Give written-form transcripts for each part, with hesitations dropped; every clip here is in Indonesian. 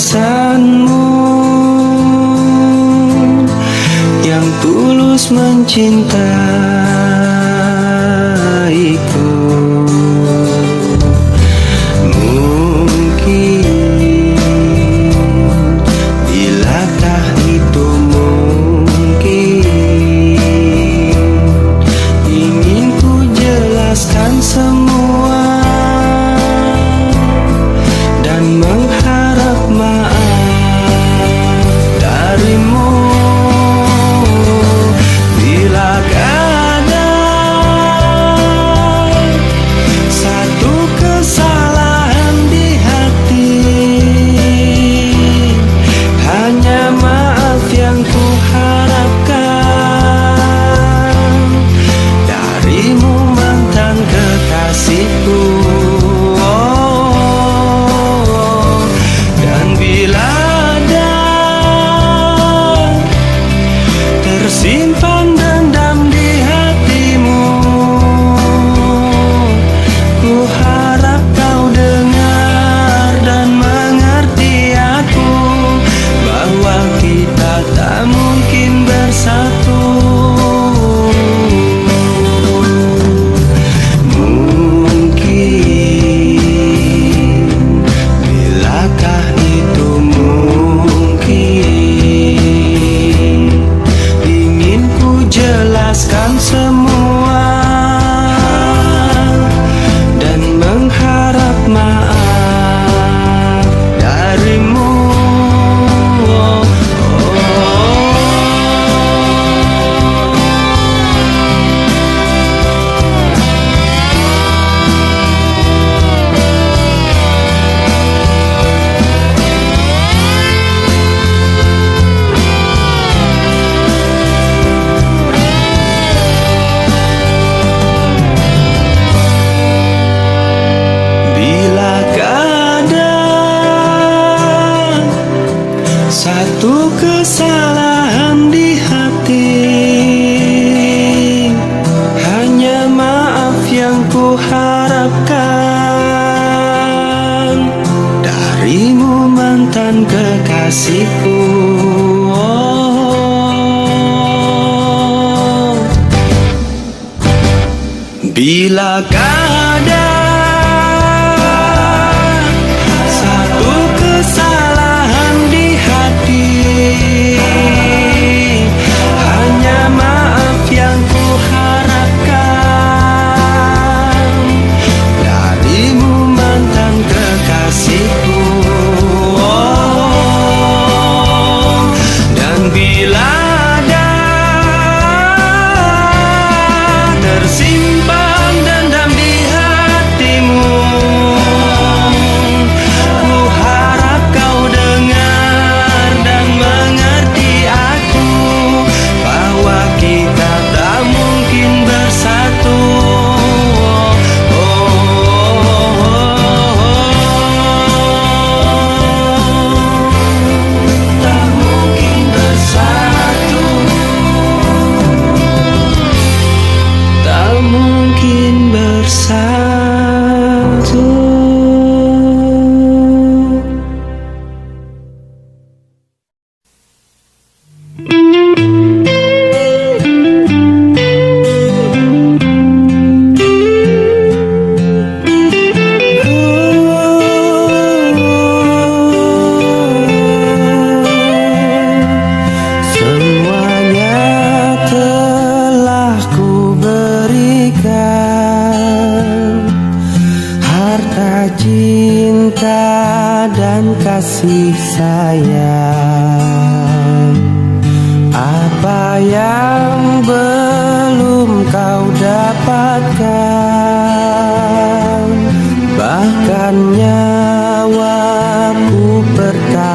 pesanmu yang tulus mencintaiku. Mungkin, bilakah itu mungkin, ingin ku jelaskan semua dan mengharap maaf darimu. Bila ada satu kesalahan di hati, hanya maaf yang ku harapkan darimu, mantan kekasihku. Dan bila ada tersimpan dendam di hatimu, ku harap kau dengar dan mengerti aku, bahwa kita tak mungkin bersatu. Mungkin, bilakah itu mungkin, ingin ku jelaskan semua dan mengharap maaf darimu. Satu kesalahan di hati, hanya maaf yang ku harapkan darimu, mantan kekasihku. Bila ada satu kesalahan di hati, hanya maaf yang ku harapkan darimu, mantan kekasihku. Dan bila ada tersimpan dendam di hatimu, ku harap kau dengar dan mengerti aku, bahwa kita tak mungkin bersatu. Tak mungkin bersatu, tak mungkin bersatu. Semuanya telah ku berikan, harta, cinta, dan kasih sayang. Apa yang belum kau dapatkan, bahkan nyawaku pertaruhkan.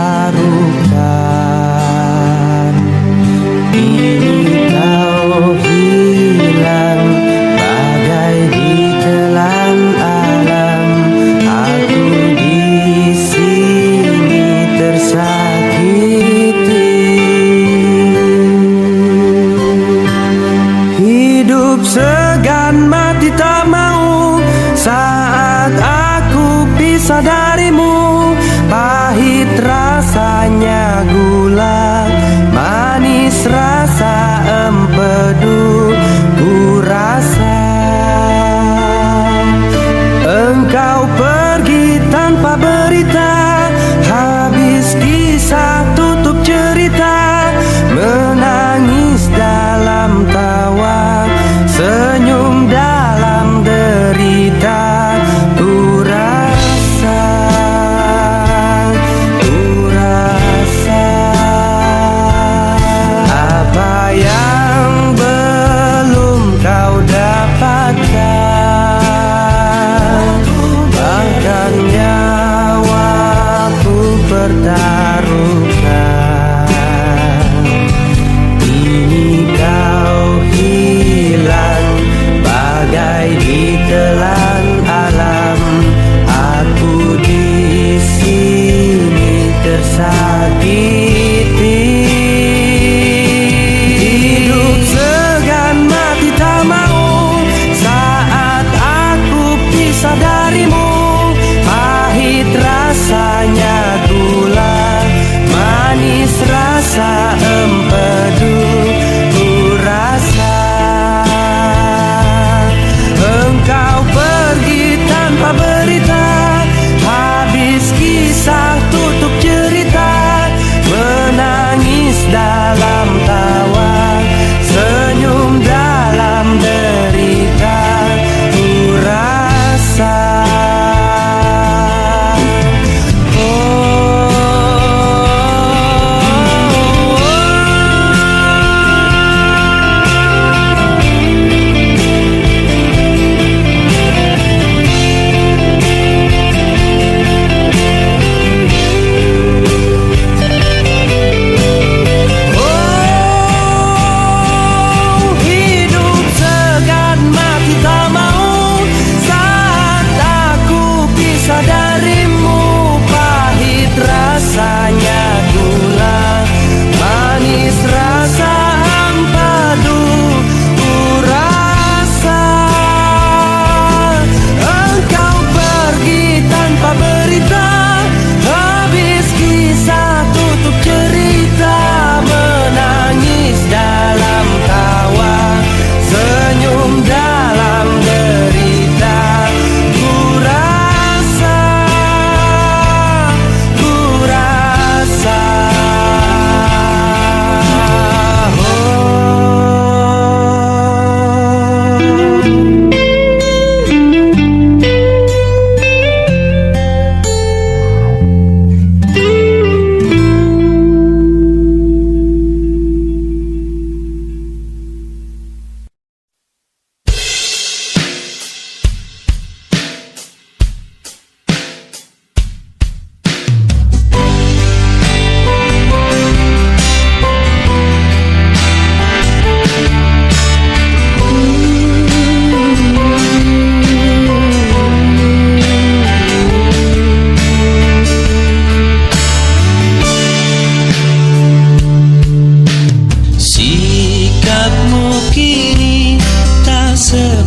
Kini kau hilang bagai ditelan alam, aku di sini tersakiti. Hidup segan, mati tak mau saat aku pisah darimu. Pahit rasa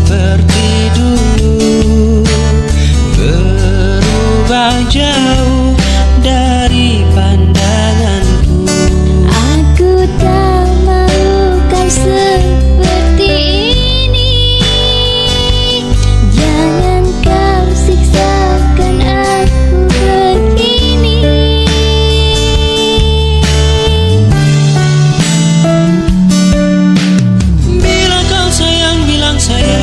seperti dulu, berubah jauh dari pandanganku. Aku tak mau kau seperti ini. Jangan kau siksakan aku begini. Bila kau sayang, bilang sayang.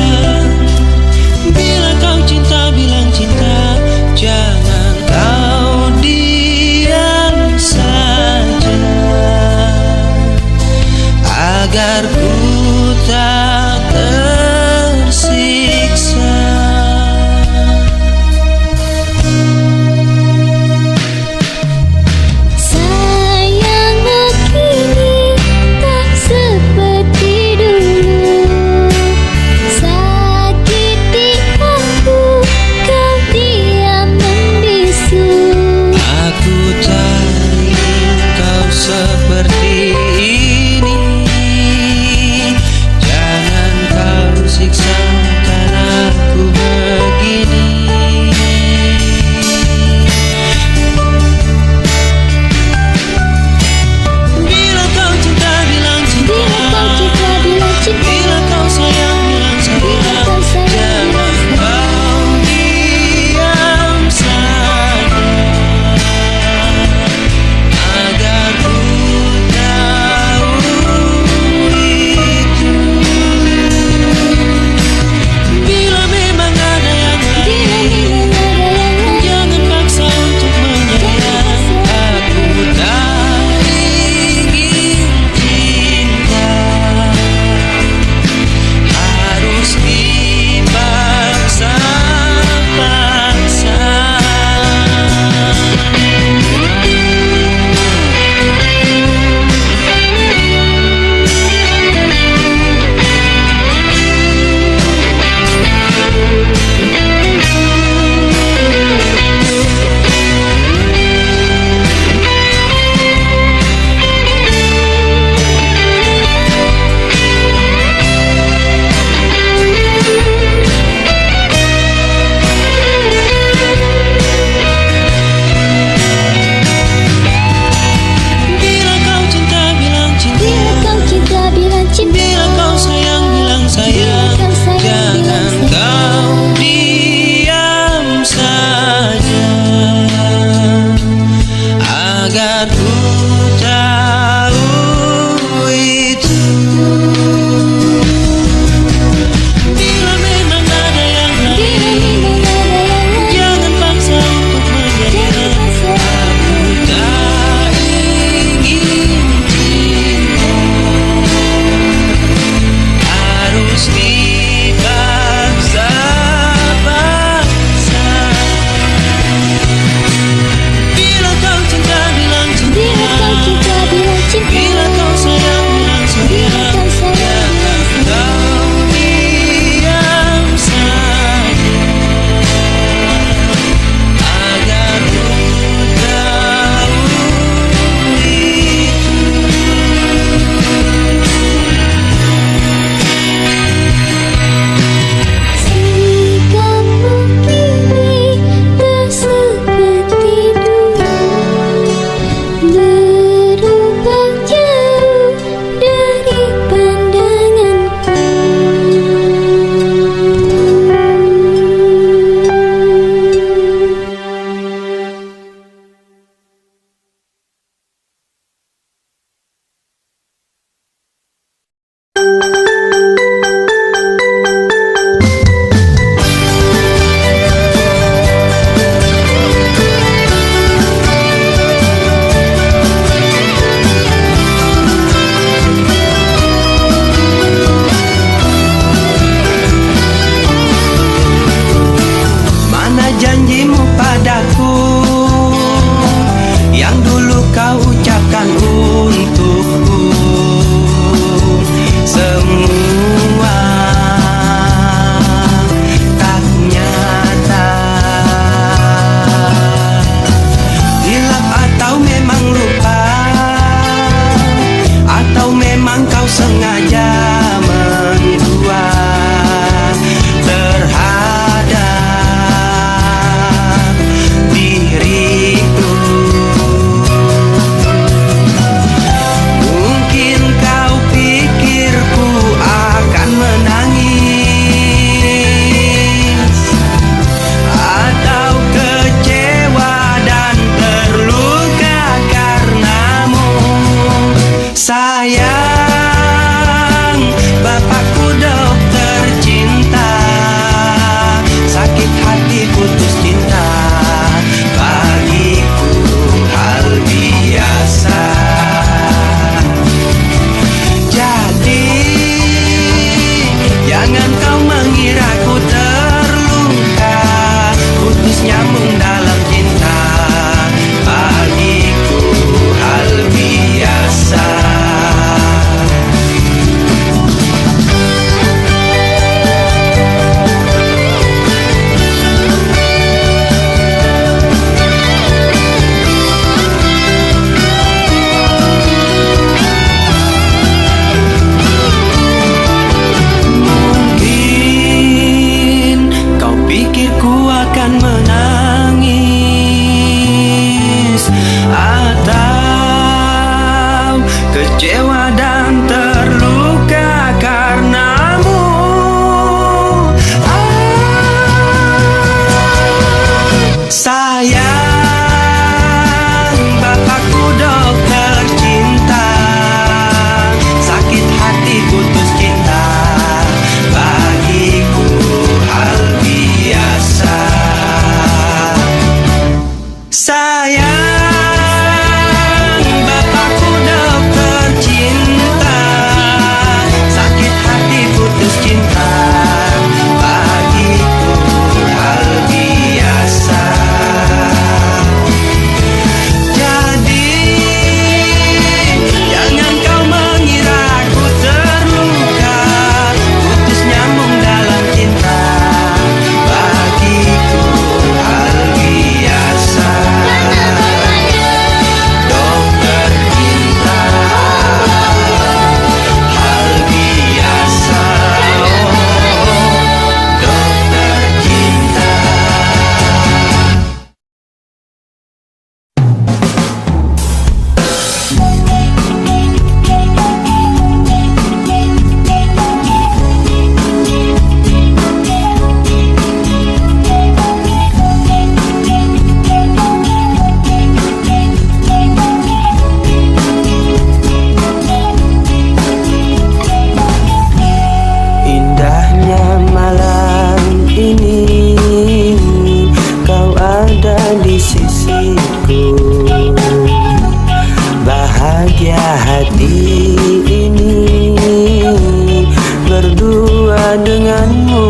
denganmu.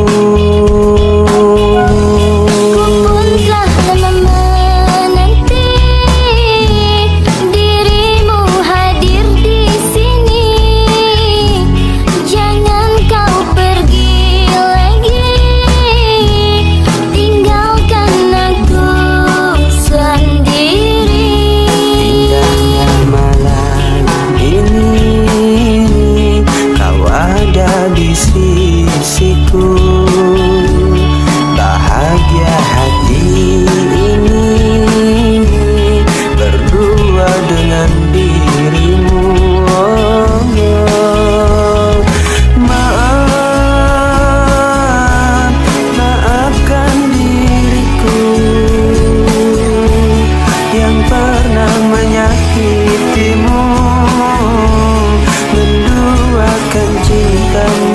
Ku pun telah lama menanti dirimu hadir di sini. Jangan kau pergi lagi, tinggalkan aku sendiri. Indahnya malam ini, kau ada di sisiku. Bahagia hati ini berdua dengan dirimu. Oh, oh. Maafkan diriku yang pernah menyakitimu, menduakan cintamu.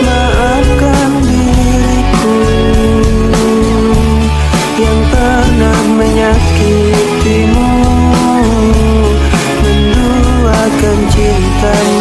Maafkan diriku yang pernah menyakitimu, menduakan cintamu.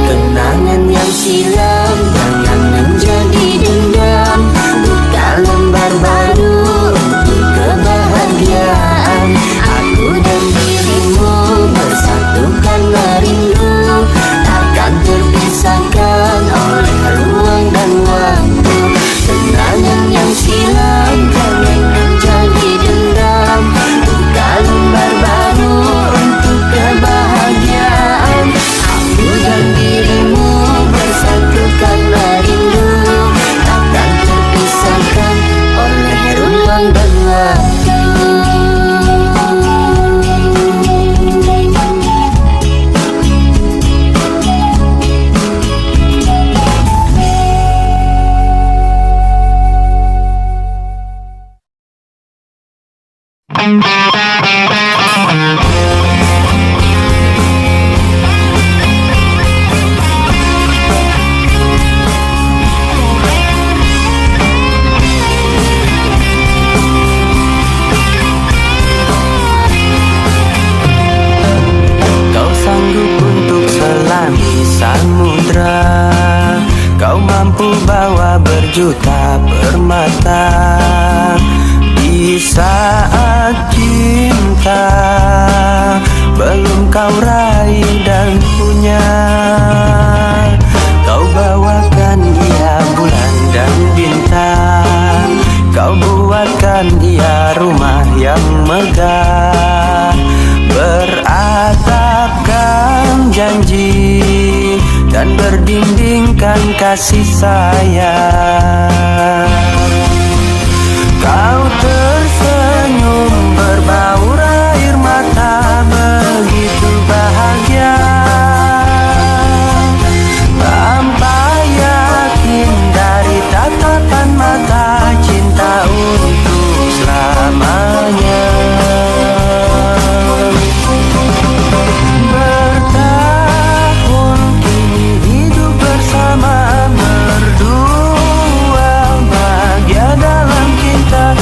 Kenangan yang silam jangan menjadi dendam, buka lembar baru untuk kebahagiaan. Aku dan dirimu bersatukan merindu, takkan terpisahkan oleh ruang dan waktu. Kenangan yang silam jangan menjadi dendam, buka lembar baru untuk kebahagiaan. Aku dan dirimu bersatukan merindu, takkan terpisahkan oleh ruang dan waktu. Kau sanggup untuk selami samudra, kau mampu bawa berjuta permata. Di saat cinta belum kau raih dan punya, kau bawakan ia bulan dan bintang. Kau buatkan ia rumah yang megah, beratapkan janji dan berdindingkan kasih sayang. Kau tersenyum berbaur air mata, begitu bahagia, tanpa yakin dari tatapan mata, cinta untuk selamanya. Bertahun kini hidup bersama, berdua bahagia dalam kita.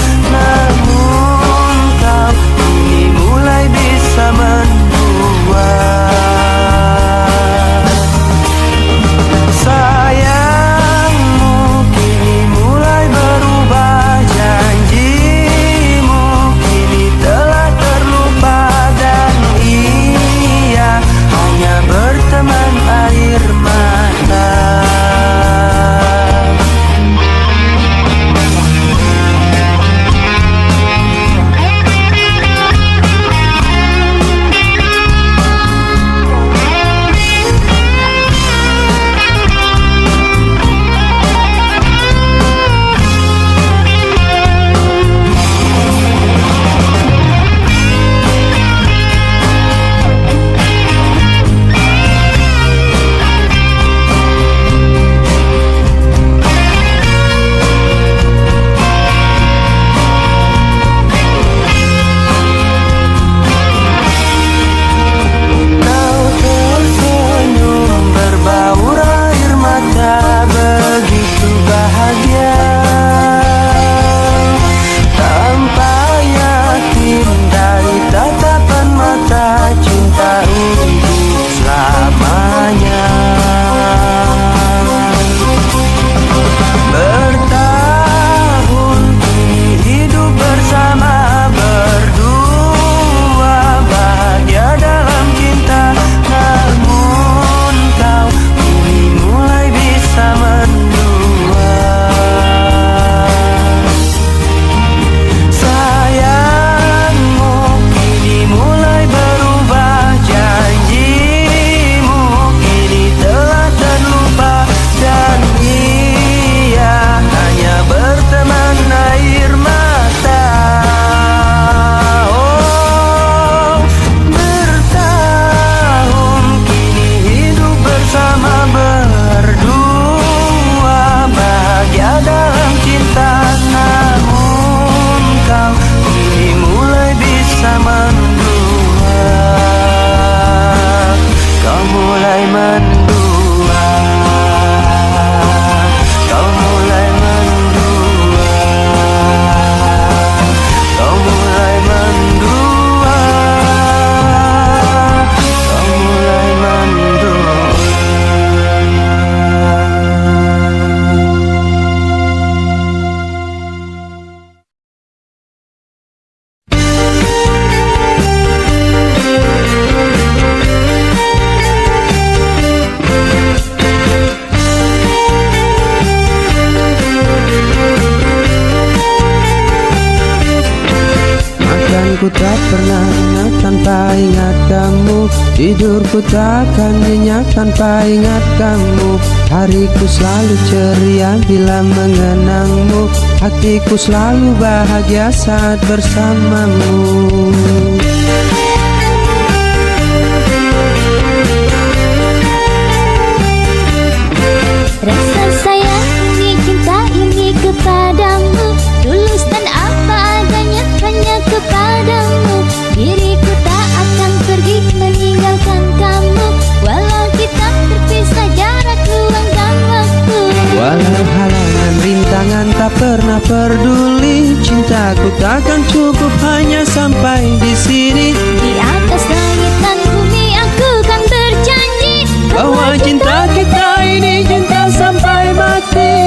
Tidurku tak pernah ingat tanpa ingat kamu. Tidurku tak akan nyenyak tanpa ingat kamu. Hariku selalu ceria bila mengenangmu. Hatiku selalu bahagia saat bersamamu. Rasa sayang ini, cinta ini kepadamu, tulus dan apa adanya hanya kepadamu. Diriku tak akan pergi meninggalkan kamu, walau kita terpisah jarak ruang dan waktu. Walau halangan rintangan tak pernah peduli, cintaku takkan cukup hanya sampai di sini. Di atas langit dan bumi aku kan berjanji Bahwa cinta kita ini cinta sampai mati.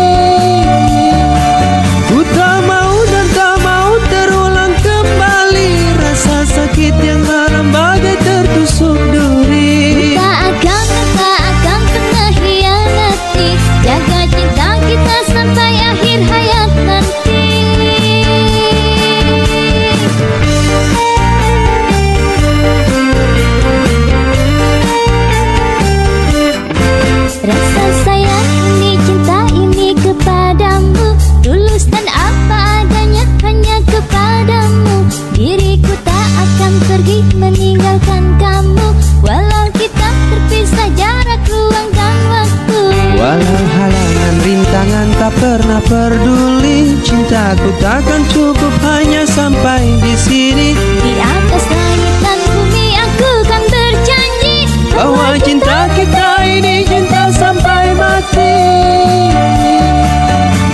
Ku tak mau dan tak mau terulang kembali rasa sakit yang dalam bagai tertusuk duri. tak akan pernah hianati, jaga cinta kita sampai akhir hayat nanti. Rasa sayang ini, cinta ini kepadamu, tulus dan apa adanya hanya kepadamu. Diriku tak akan pergi meninggalkan kamu, walau kita terpisah jarak ruang dan waktu. Walau halangan rintangan tak pernah peduli, cintaku takkan cukup hanya sampai di sini. Di atas langit dan bumi aku kan berjanji Bahwa cinta kita ini cinta sampai mati.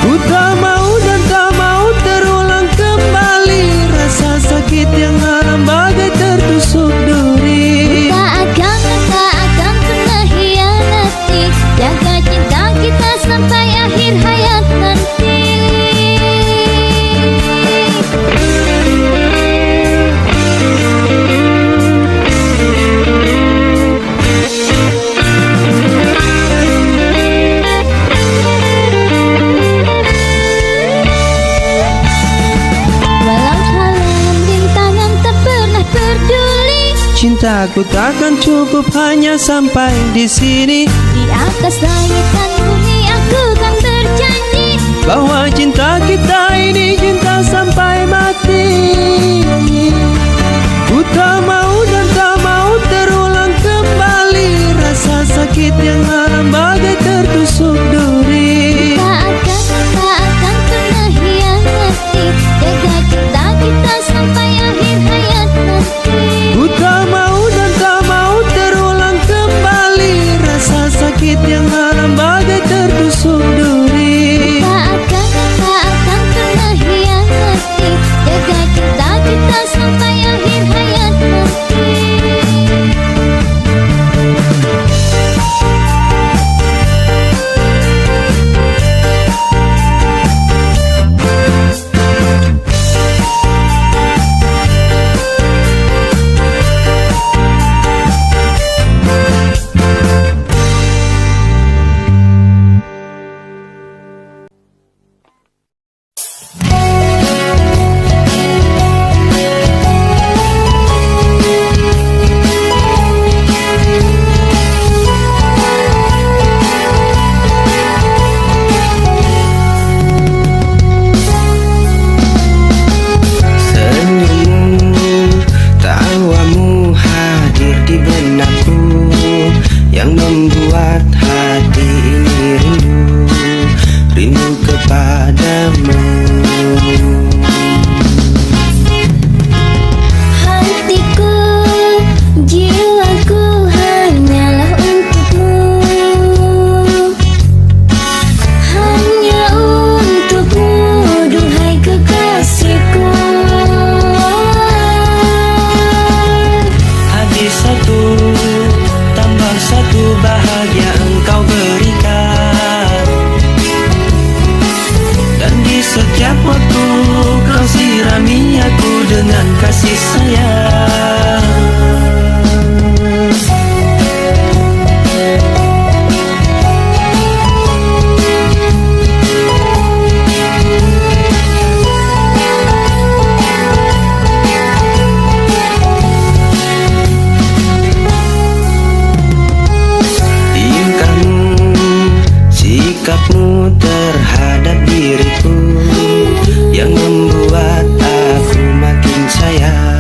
Ku tak mau dan tak mau terulang kembali rasa sakit yang dalam bagai tertusuk duri. tak akan pernah hianati, jaga cinta kita sampai akhir hayat nanti. Walau halangan rintangan tak pernah peduli, Cintaku takkan cukup hanya sampai di sini. di atas langit dan bumi aku kan berjanji Bahwa cinta kita ini cinta sampai mati. Ku tak mau dan tak mau terulang kembali rasa sakit yang dalam bagai tertusuk duri. tak akan pernah hianati, jaga cinta kita sampai akhir hayat nanti. Ku tak mau dan tak mau terulang kembali rasa sakit yang dalam bagai tertusuk duri. Tak akan pernah hianati, jaga cinta kita sampai akhir hayat nanti. Senyummu, tawamu hadir di benakku, yang membuat hati ini rindu kepadamu. Hatiku, jiwaku hanyalah untukmu, hanya untukmu, duhai kekasihku. Hati satu, tambah satu bahagia engkau berikan. Dan di setiap waktu kau sirami aku dengan kasih sayang. sikapmu terhadap diriku yang membuat aku makin sayang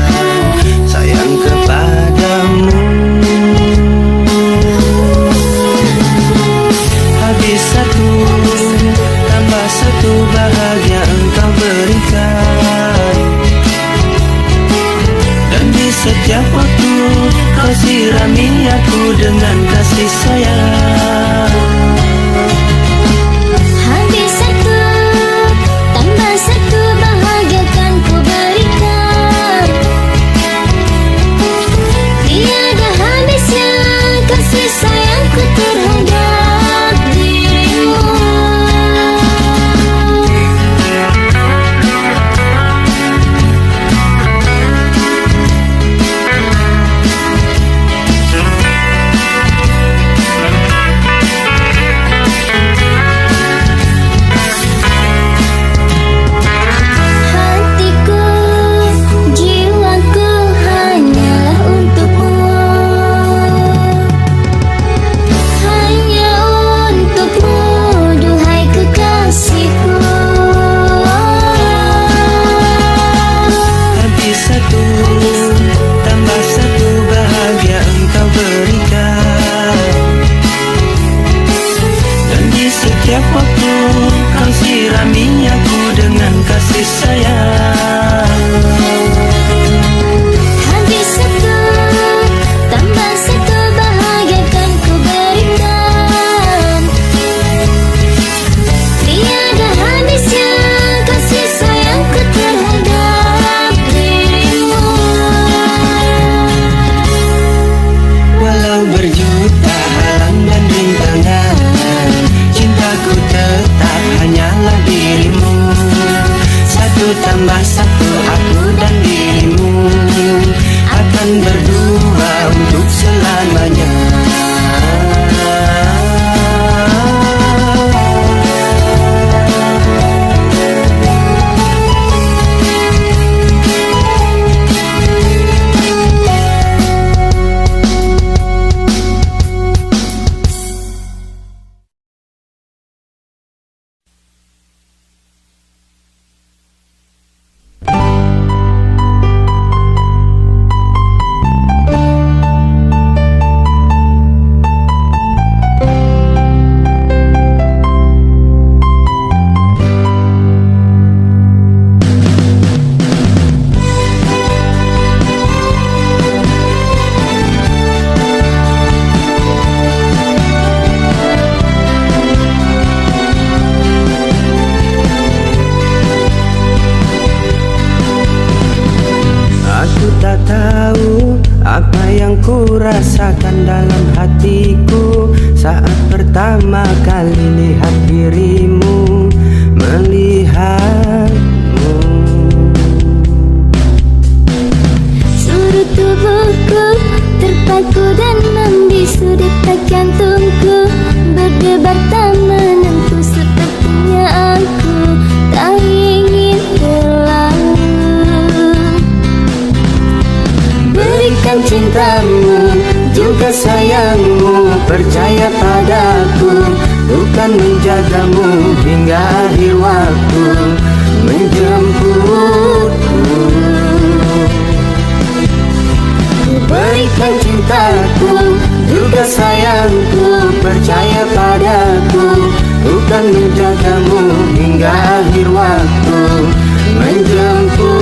kepadamu. Habis satu tambah satu bahagia engkau berikan, dan di setiap waktu kau sirami aku dengan kasih sayang. Habis satu tambah satu bahagia kan ku berikan, tiada habisnya kasih sayangku terhadap dirimu. Hatiku, jiwaku hanyalah untukmu, hanya untukmu, duhai kekasihku. Habis satu tambah satu bahagia engkau berikan, dan di setiap waktu kau sirami aku dengan kasih sayang. Habis satu tambah satu bahagia kan ku berikan, tiada habisnya kasih sayangku terhadap dirimu. Walau berjuta halang dan rintangan, cintaku tetap hanyalah dirimu. Satu tambah satu, aku dan dirimu akan berdua untuk selamanya. Aku tak tahu apa yang ku rasakan dalam hatiku saat pertama kali lihat dirimu, melihatmu. Seluruh tubuhku terpaku dan membisu detak jantungku berdebar tak menentu, sepertinya aku tak ingin berlalu. Berikan cintamu juga sayangmu, percaya padaku, bukan menjagamu hingga akhir waktu, menjemputku. Berikan cintaku juga sayangku, percaya padaku, bukan menjagamu hingga akhir waktu, menjemputku.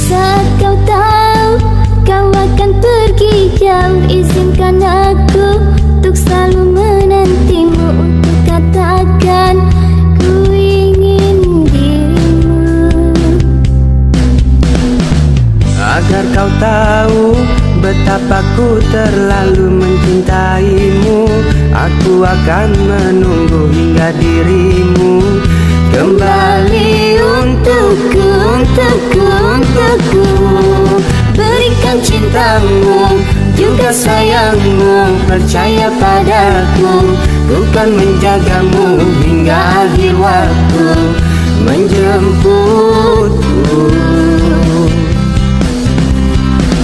Saat kau tahu kau akan pergi jauh, izinkan aku untuk selalu menantimu, untuk katakan ku ingin dirimu. Agar kau tahu betapa ku terlalu mencintaimu, aku akan menunggu hingga dirimu kembali untukku. Berikan cintamu juga sayangmu, percaya padaku, bukan menjagamu hingga akhir waktu, menjemputku.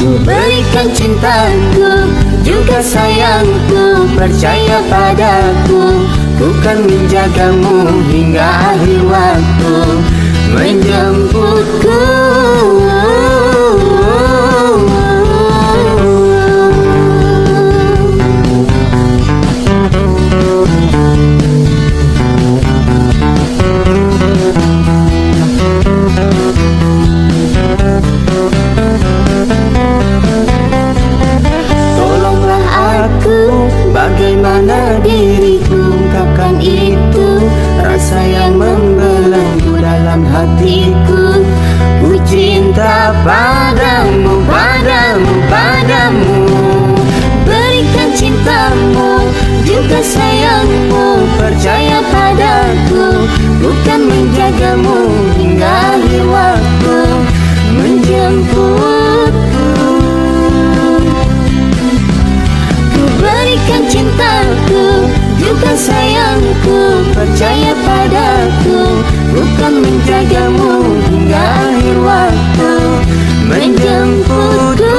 Ku berikan cintaku, juga sayangku, percaya padaku. Ku kan menjagamu hingga akhir waktu, menjemputku. Bagaimana diriku ungkapkan itu, rasa yang membelenggu dalam hatiku. Ku cinta padamu, padamu, padamu. Berikan cintamu, juga sayangmu, percaya padaku. Bukan menjagamu hingga akhir waktu, menjemputku. Berikan cintaku, juga sayangku, percaya padaku. Bukan menjagamu hingga akhir waktu, menjemputku.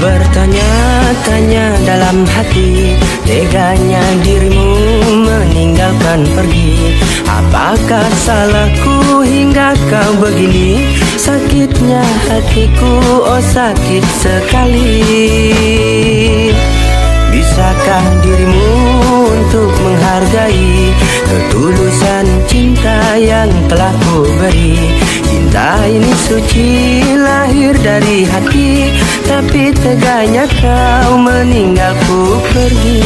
Bertanya-tanya dalam hati, teganya dirimu meninggalkan pergi. Apakah salahku hingga kau begini? Sakitnya hatiku, oh sakit sekali. Bisakah dirimu untuk menghargai ketulusan cinta yang telah ku beri? Cinta ini suci, lahir dari hati, tapi teganya kau meninggalku pergi.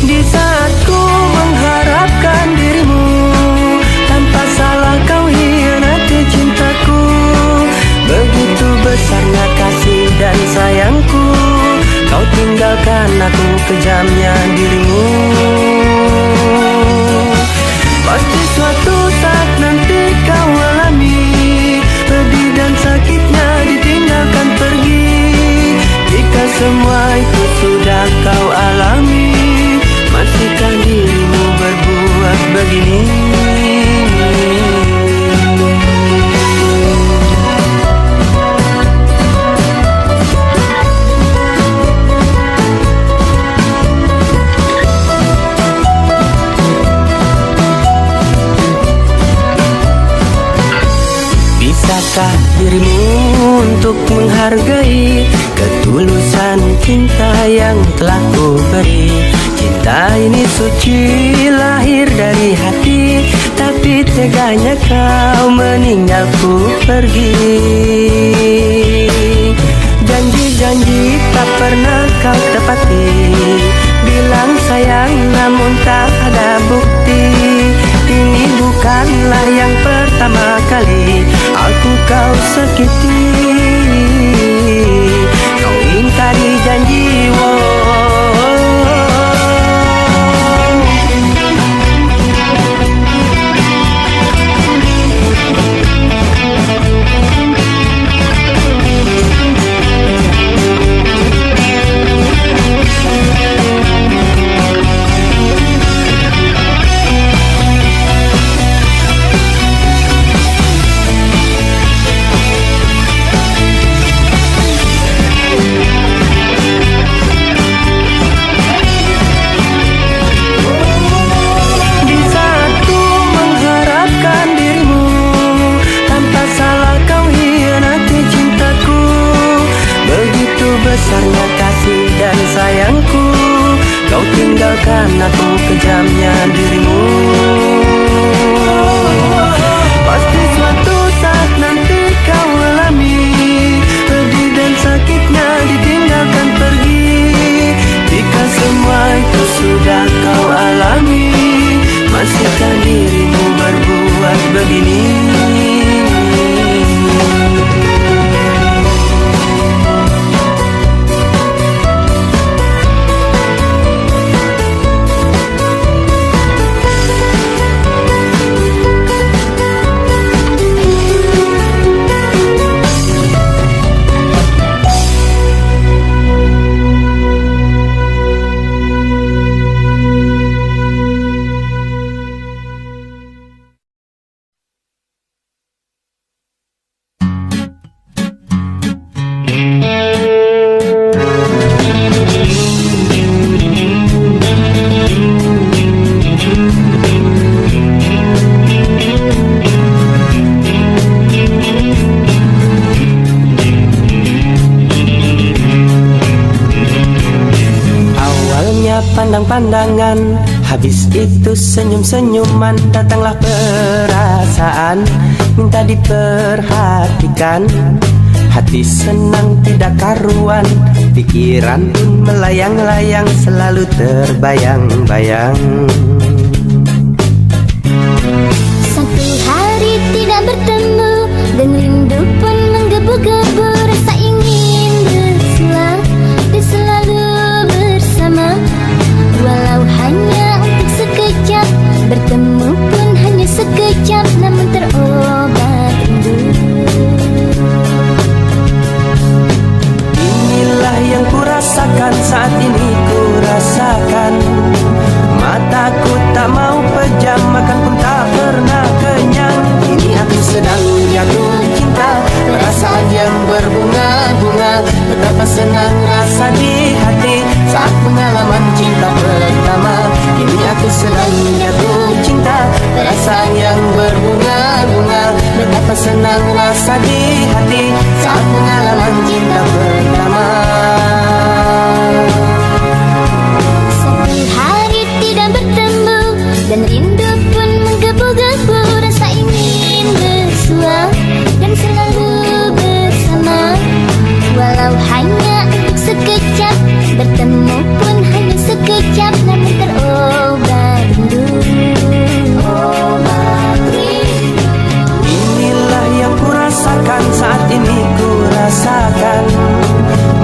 Di saat ku mengharapkan dirimu, tanpa salah kau hianati cintaku. Begitu besarnya kasih dan sayangku, kau tinggalkan aku, kejamnya dirimu. Pasti suatu saat nanti kau alami pedih dan sakitnya ditinggalkan pergi. Jika semua itu sudah kau alami, masihkah dirimu berbuat begini? Bisakah dirimu untuk menghargai ketulusan cinta yang telah ku beri? Cinta ini suci, lahir dari hati, tapi teganya kau meninggalku pergi. Janji-janji tak pernah kau tepati, bilang sayang namun tak ada bukti. Ini bukanlah yang pertama kali aku kau sakiti. Kau ingkari janji, tinggalkan aku kejamnya dirimu. Pasti suatu saat nanti kau alami pedih dan sakitnya ditinggalkan pergi. Jika semua itu sudah kau alami, masihkah dirimu berbuat begini? Pandang-pandangan, habis itu senyum-senyuman. Datanglah perasaan, minta diperhatikan. Hati senang tidak karuan, pikiran pun melayang-layang, selalu terbayang-bayang. Satu hari tidak bertemu dan rindu pun menggebu-gebu. Rasa ingin bersua dan selalu bersama, walau hanya untuk sekejap. Bertemu pun hanya sekejap, namun terobat rindu. Inilah yang kurasakan saat ini, kurasakan. Mataku tak mau pejam, makan pun tak pernah kenyang. Ini aku sedang jatuh cinta, perasaan yang berbunga-bunga. Betapa senang rasa di hati saat pengalaman cinta pertama. Ini aku sedang jatuh cinta, perasaan yang berbunga-bunga. Betapa senang rasa di hati saat pengalaman cinta pertama. Satu hari tidak bertemu dan rindu pun menggebu-gebu. Rasa ingin bersua dan selalu bersama, walau hanya untuk sekejap. Bertemu pun hanya sekejap, namun terobat rindu. Obat rindu. Inilah yang kurasakan saat ini, kurasakan.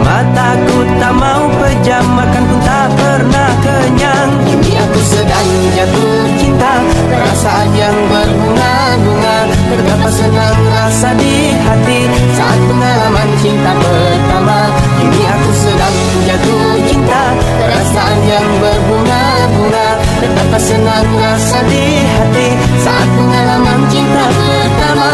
Mataku tak mau pejam, makan pun tak pernah kenyang. Ini aku sedang jatuh cinta, perasaan yang berbunga-bunga. Betapa senang rasa di hati saat pengalaman cinta pertama. Ini aku sedang jatuh cinta, perasaan yang berbunga-bunga. Betapa senang rasa di hati saat pengalaman cinta pertama.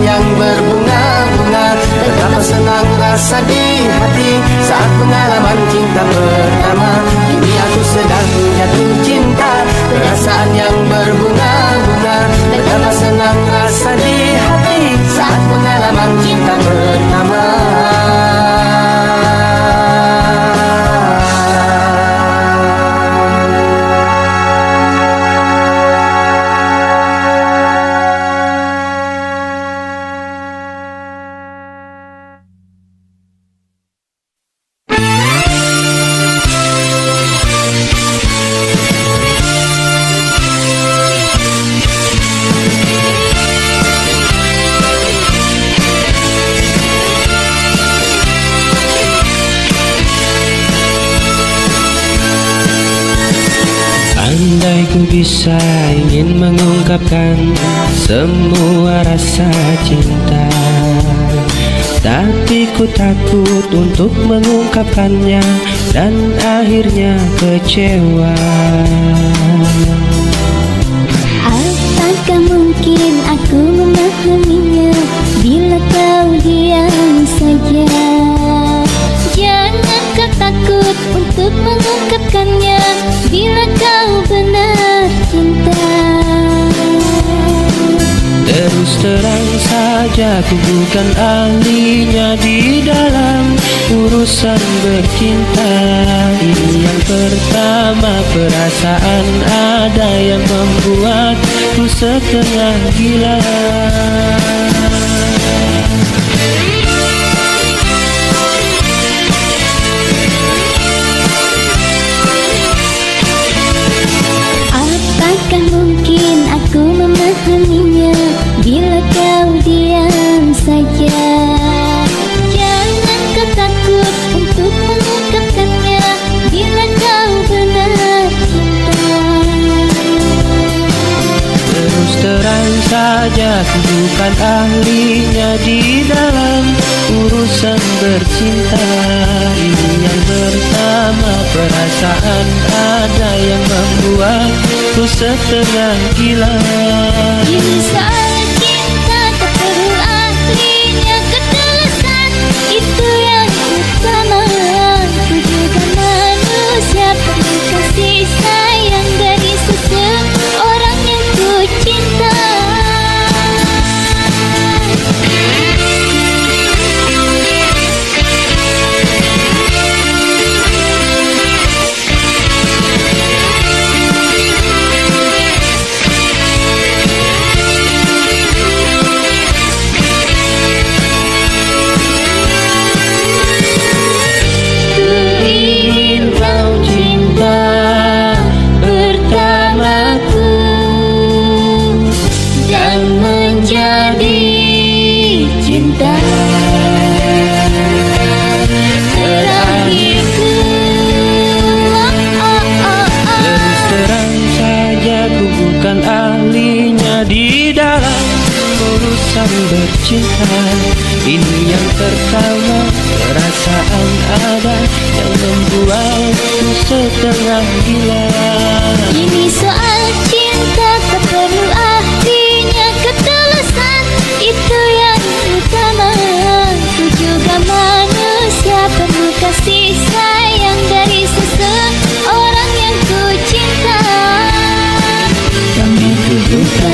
Yang berbunga-bunga, betapa senang rasa di hati saat pengalaman cinta pertama. Ini aku sedang jatuh cinta, perasaan yang berbunga-bunga. Betapa senang rasa di hati saat pengalaman cinta pertama. Andai ku bisa ingin mengungkapkan semua rasa cinta, tapi ku takut untuk mengungkapkannya dan akhirnya kecewa. Apakah mungkin aku memahaminya bila kau diam saja? Jangan kau takut untuk mengungkapkannya bila kau benar cinta. Terus terang saja ku bukan ahlinya di dalam urusan bercinta. Ini yang pertama, perasaan ada yang membuatku setengah gila. Apakah mungkin aku memahaminya bila kau diam saja? Jangan kau takut untuk mengungkapkannya bila kau benar cinta. Terus terang saja ku bukan ahlinya di dalam urusan bercinta. Ini yang pertama, perasaan ada yang membuatku setengah gila. Ini soal cinta tak perlu ahlinya, ketulusan itu yang utama. Ku juga manusia perlu kasih sayang dari seseorang yang ku cinta. Bercinta, ini yang pertama, perasaan ada yang membuatku setengah gila. Ini soal cinta tak perlu ahlinya, ketulusan itu yang utama. Ku juga manusia perlu kasih sayang dari seseorang yang ku cinta. Kami bukan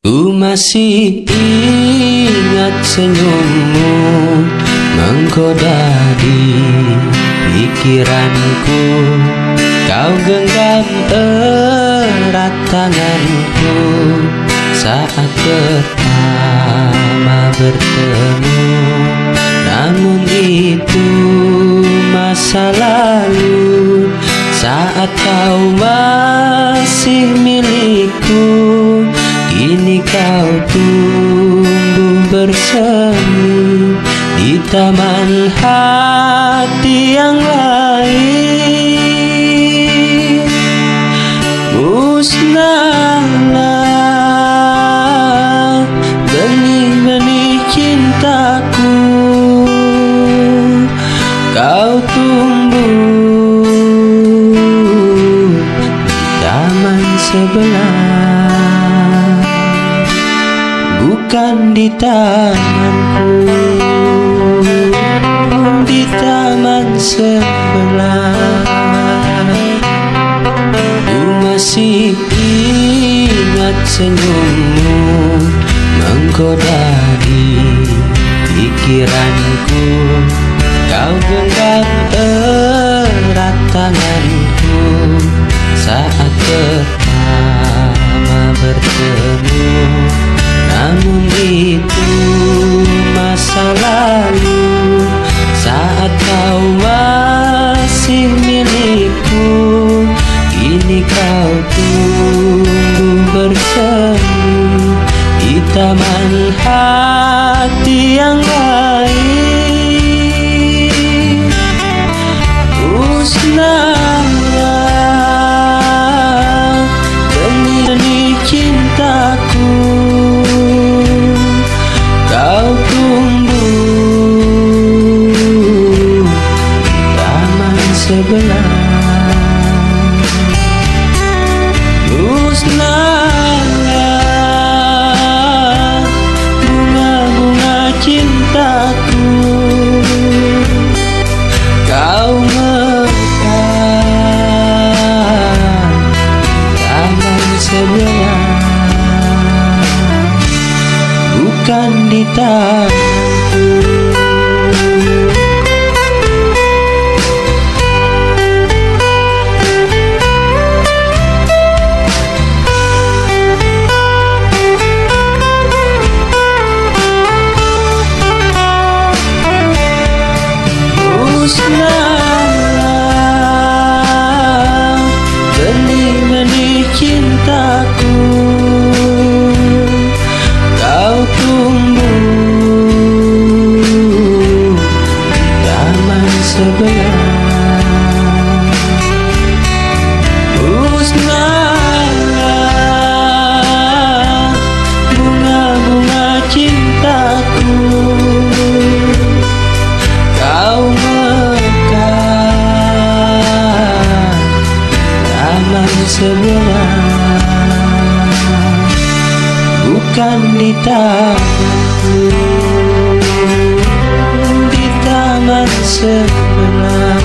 Ku masih ingat senyummu menggoda di pikiranku. Kau genggam erat tanganku saat pertama bertemu. Namun itu masa lalu, saat kau masih milikku. Kini kau tumbuh bersemi di taman hati yang lain. Musnahlah benih-benih cintaku, kau tumbuh di taman sebelah, bukan di tamanku, di taman sebelah. Ku masih ingat senyummu menggoda di pikiranku. Kau genggam erat tanganku saat pertama bertemu. Namun itu masa lalu, saat kau sebelah. Musnahlah bunga-bunga cintaku, kau mekar taman sebelah, bukan di tanganku. Musnahlah benih-benih cintaku, kau tumbuh taman sebelah. Musnahlah bunga-bunga cintaku, kau mekar taman sebelah, bukan di tanganku. Di taman sebelah,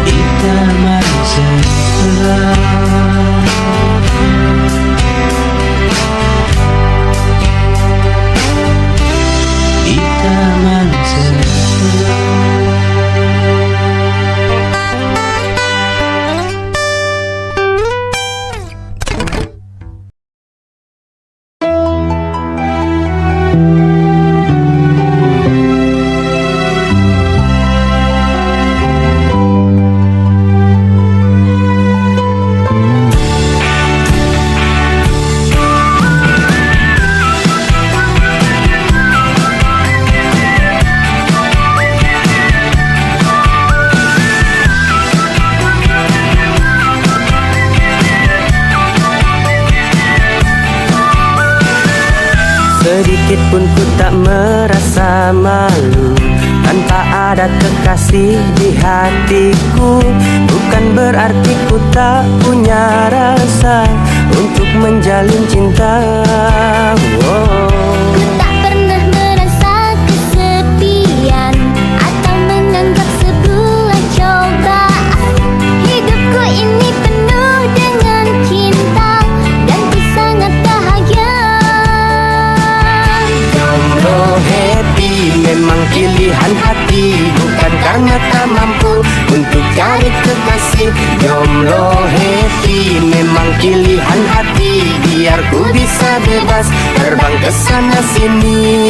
di taman sebelah, di taman sebelah. Sedikit pun ku tak merasa malu tanpa ada kekasih di hatiku. Bukan berarti ku tak punya rasa untuk menjalin cinta. Ku tak pernah merasa kesepian atau menganggap sebuah cobaan. Hidupku ini penuh dengan cinta dan ku sangat bahagia. Jomblo happy memang pilihan hati, bukan karena tak mampu untuk cari kekasih. Jomblo happy memang pilihan hati, biar ku bisa bebas terbang ke sana sini.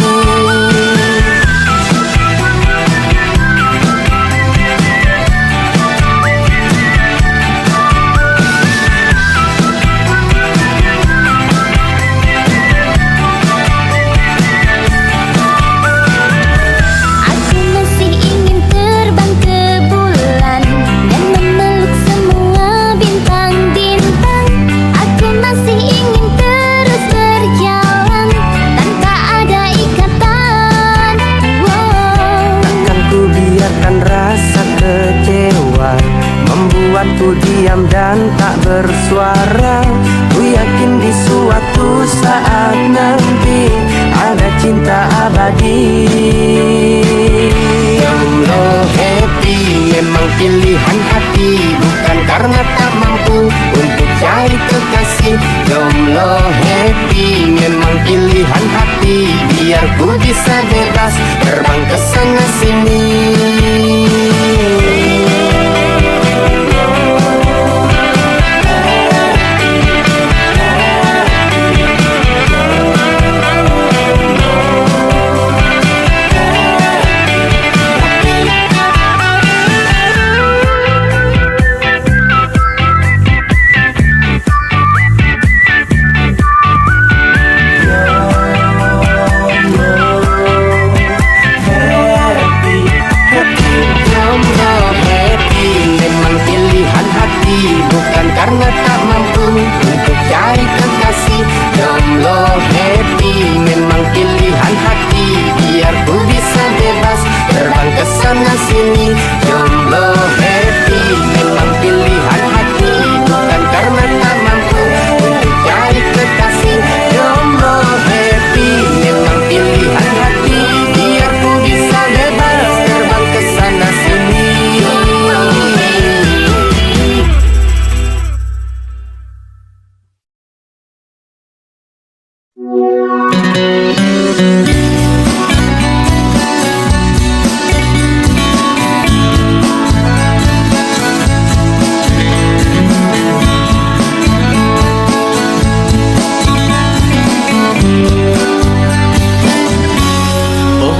Aku masih ingin terbang ke bulan dan memeluk semua bintang-bintang. Aku masih ingin terus berjalan tanpa ada ikatan. Takkan ku biarkan rasa kecewa membuatku diam dan tak bersuara. Ku yakin di suatu saat nanti ada cinta abadi. Jomblo happy memang pilihan hati, bukan karena tak mampu untuk cari kekasih. Jomblo happy memang pilihan hati, biar ku bisa bebas terbang ke sana sini. Happy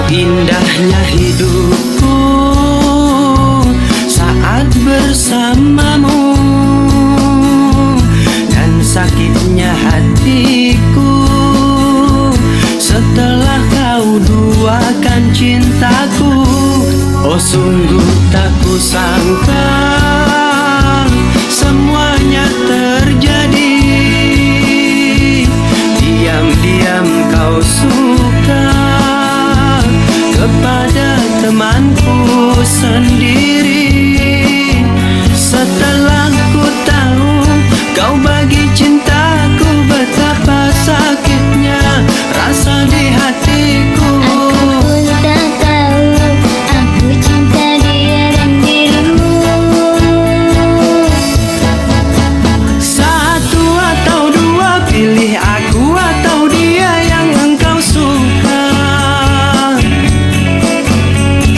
Indahnya hidupku saat bersamamu, dan sakitnya hatiku setelah kau duakan cintaku. Oh sungguh tak kusangka semuanya terjadi. Diam-diam kau suka kepada temanku sendiri. Setelah ku tahu kau bagi cintaku, betapa sakitnya rasa di hatiku. Aku pun tak tahu, aku cinta dia dan dirimu. Satu atau dua, pilih aku atau dia yang engkau suka.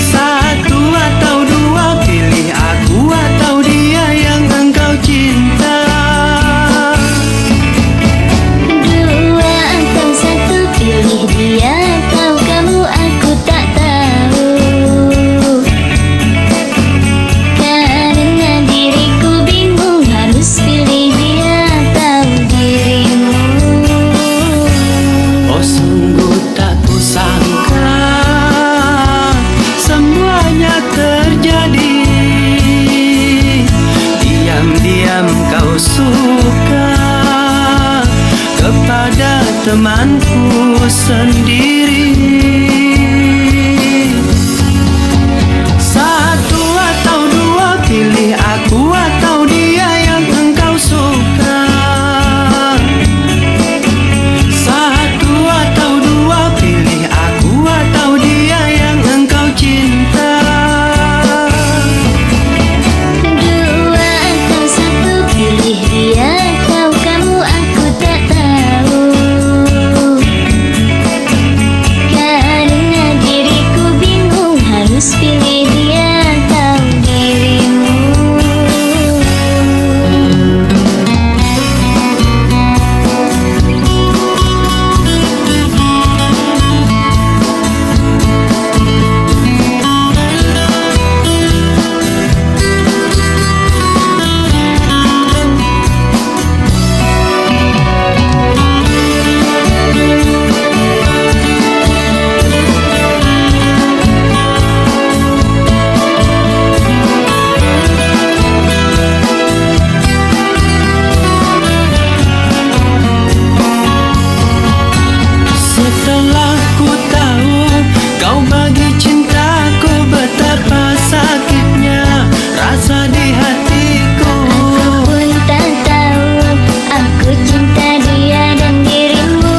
Satu atau dua, pilih aku atau dia yang engkau cinta. Dua atau satu, pilih dia atau kamu, aku tak tahu. Karena diriku bingung, harus pilih dia atau dirimu. Oh sungguh tak kusangka semuanya terjadi. Diam-diam kau suka kepada temanku sendiri. Satu atau dua, pilih aku atau dia yang engkau suka. Satu atau dua, pilih aku atau dia yang engkau cinta. Dua atau satu, pilih dia atau kamu, aku tak tahu. Karena diriku bingung, harus pilih dia atau dirimu. Setelah ku tahu kau bagi cintaku, betapa sakitnya rasa di hatiku. Aku pun tak tahu, aku cinta dia dan dirimu.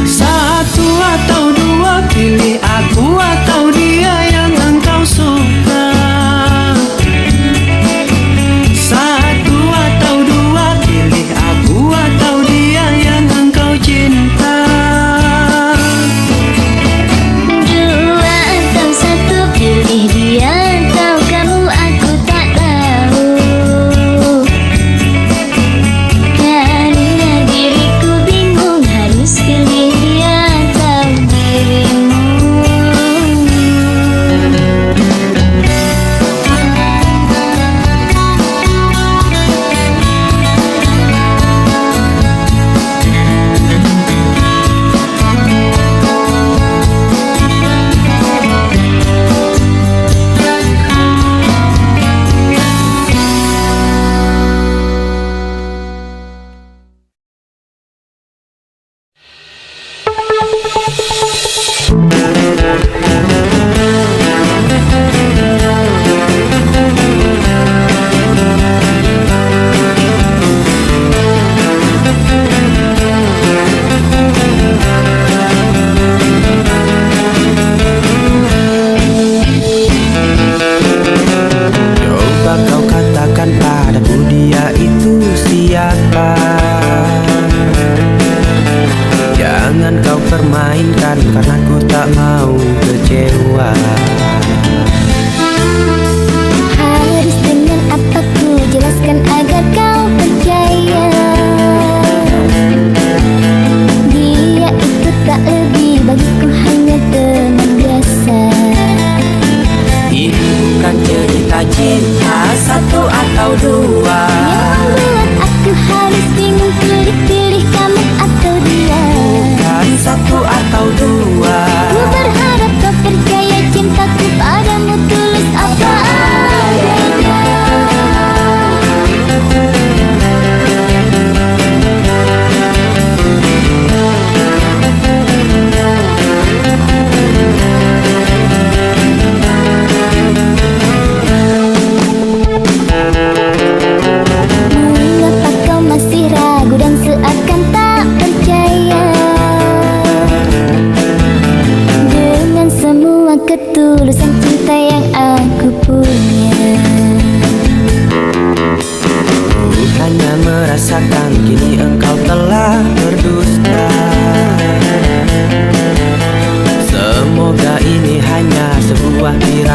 Satu atau dua, pilih aku atau dia yang engkau suka. Satu atau dua, pilih aku atau dia yang engkau cinta. Dua atau satu, pilih dia atau kamu, aku tak tahu. Karena diriku bingung, harus pilih dia atau dirimu.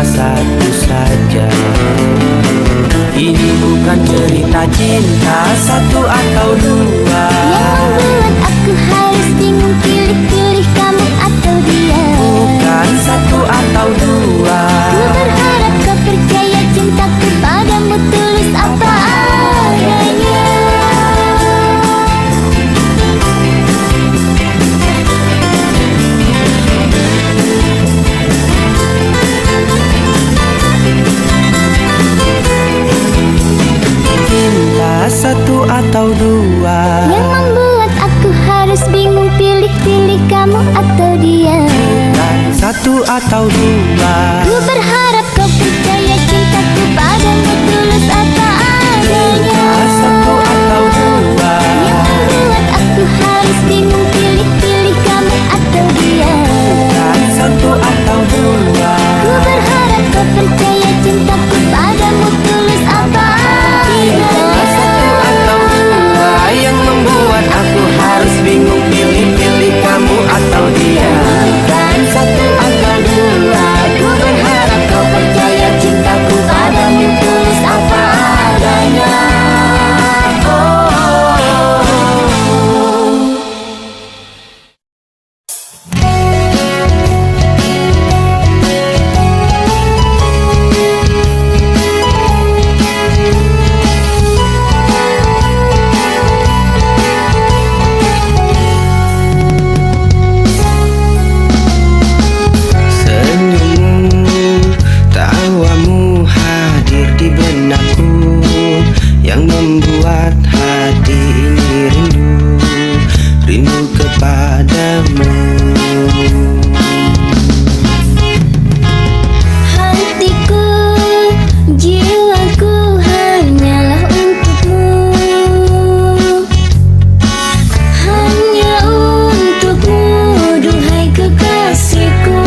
satu saja. Ini bukan cerita cinta satu atau dua yang membuat aku harus bingung pilih-pilih kamu atau dia. bukan satu atau dua. Ku berharap kau percaya cintaku padamu tulus apa adanya. Cinta satu atau dua Yang membuat aku harus bingung pilih-pilih kamu atau dia. bukan satu atau dua. Ku berharap kau percaya cintaku padamu tulus apa adanya. Satu atau dua. Yang membuat aku harus bingung pilih-pilih kamu atau dia. Bukan satu atau dua. Ku berharap kau percaya cintaku padamu tulus apa adanya. Satu atau dua yang membuat aku harus bingung pilih-pilih kamu atau dia. Bukan Satu atau dua. Ku berharap kau percaya cintaku padamu tulus apa adanya. Senyummu, tawamu hadir di benakku yang membuat hati ini rindu kepadamu. Hatiku, jiwaku hanyalah untukmu. Hanya untukmu, duhai kekasihku.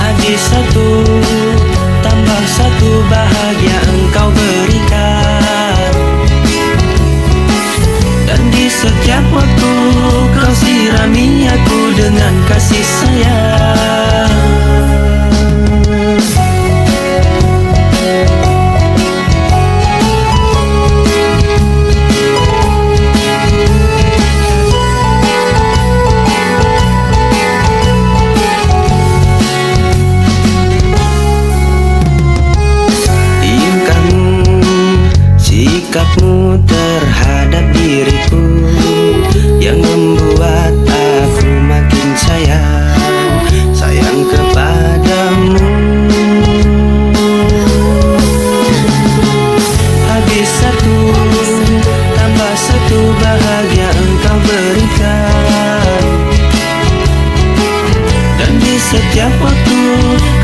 Habis satu, tambah satu bahagia engkau berikan. Dan di setiap waktu kau sirami aku dengan kasih sayang. Tingkahmu, sikapmu terhadap diriku yang membuat aku makin sayang kepadamu. Habis satu, tambah satu bahagia engkau berikan. Dan di setiap waktu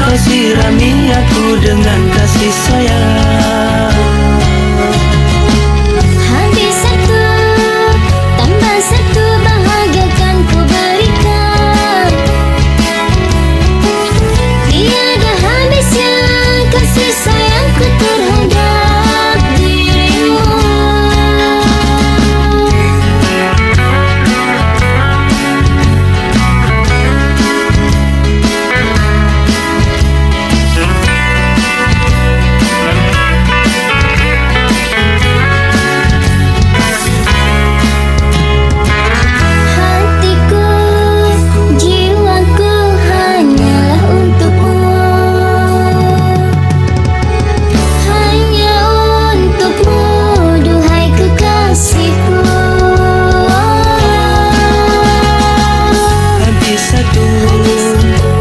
kau sirami aku dengan kasih sayang. Habis satu, tambah satu bahagia kan ku berikan. Tiada habisnya kasih sayangku terhadap dirimu. Hatiku, jiwaku hanyalah untukmu. Hanya untukmu, duhai kekasihku. Habis satu,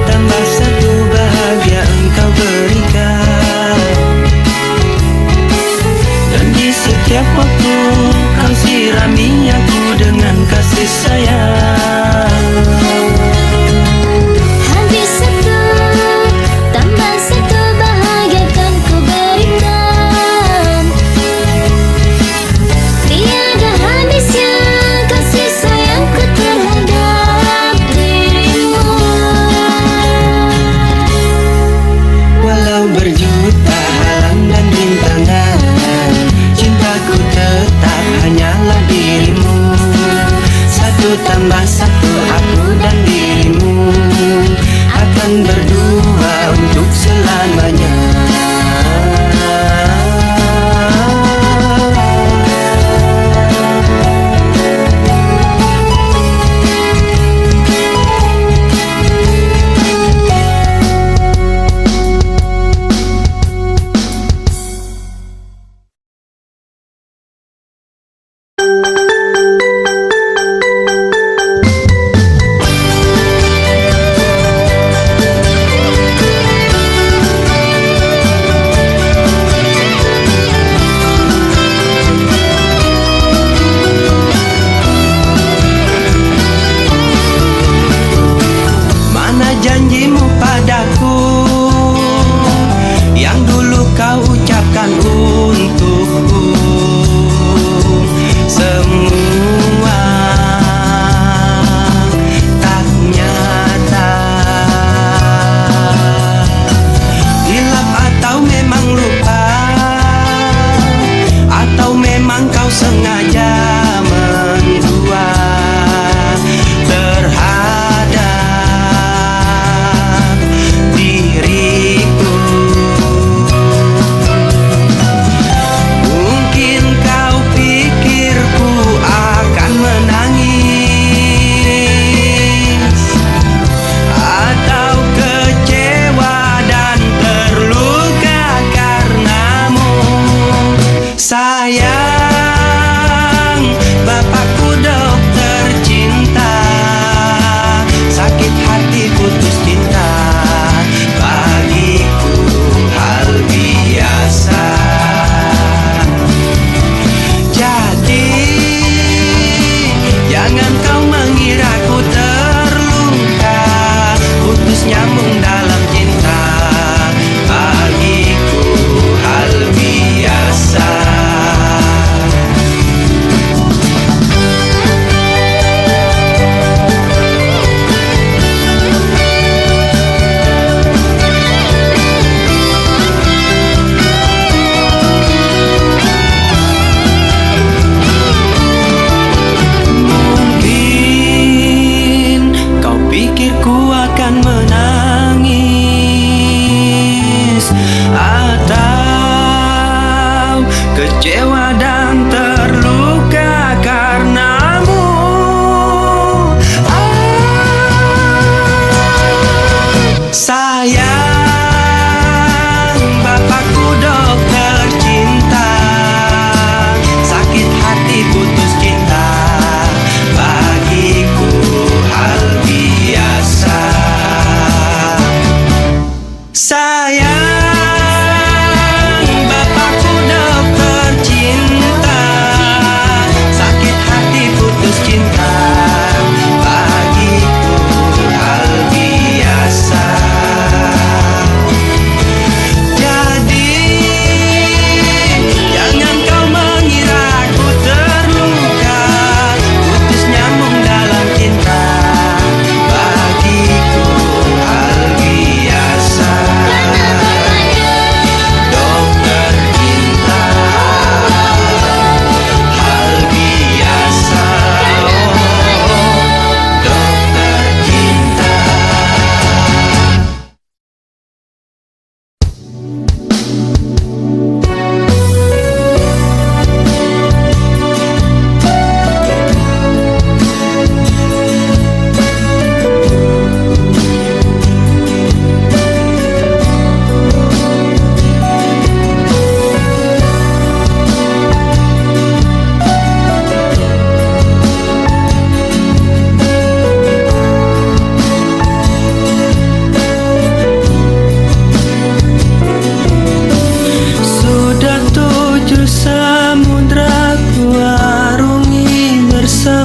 tambah satu bahagia engkau berikan. Dan di setiap waktu kau sirami aku dengan kasih sayang. Habis satu, tambah satu bahagia kan ku berikan. Tiada habisnya kasih sayangku terhadap dirimu. Walau berjuta halang dan rintangan, cintaku tetap hanyalah dirimu. Satu tambah satu, aku dan dirimu.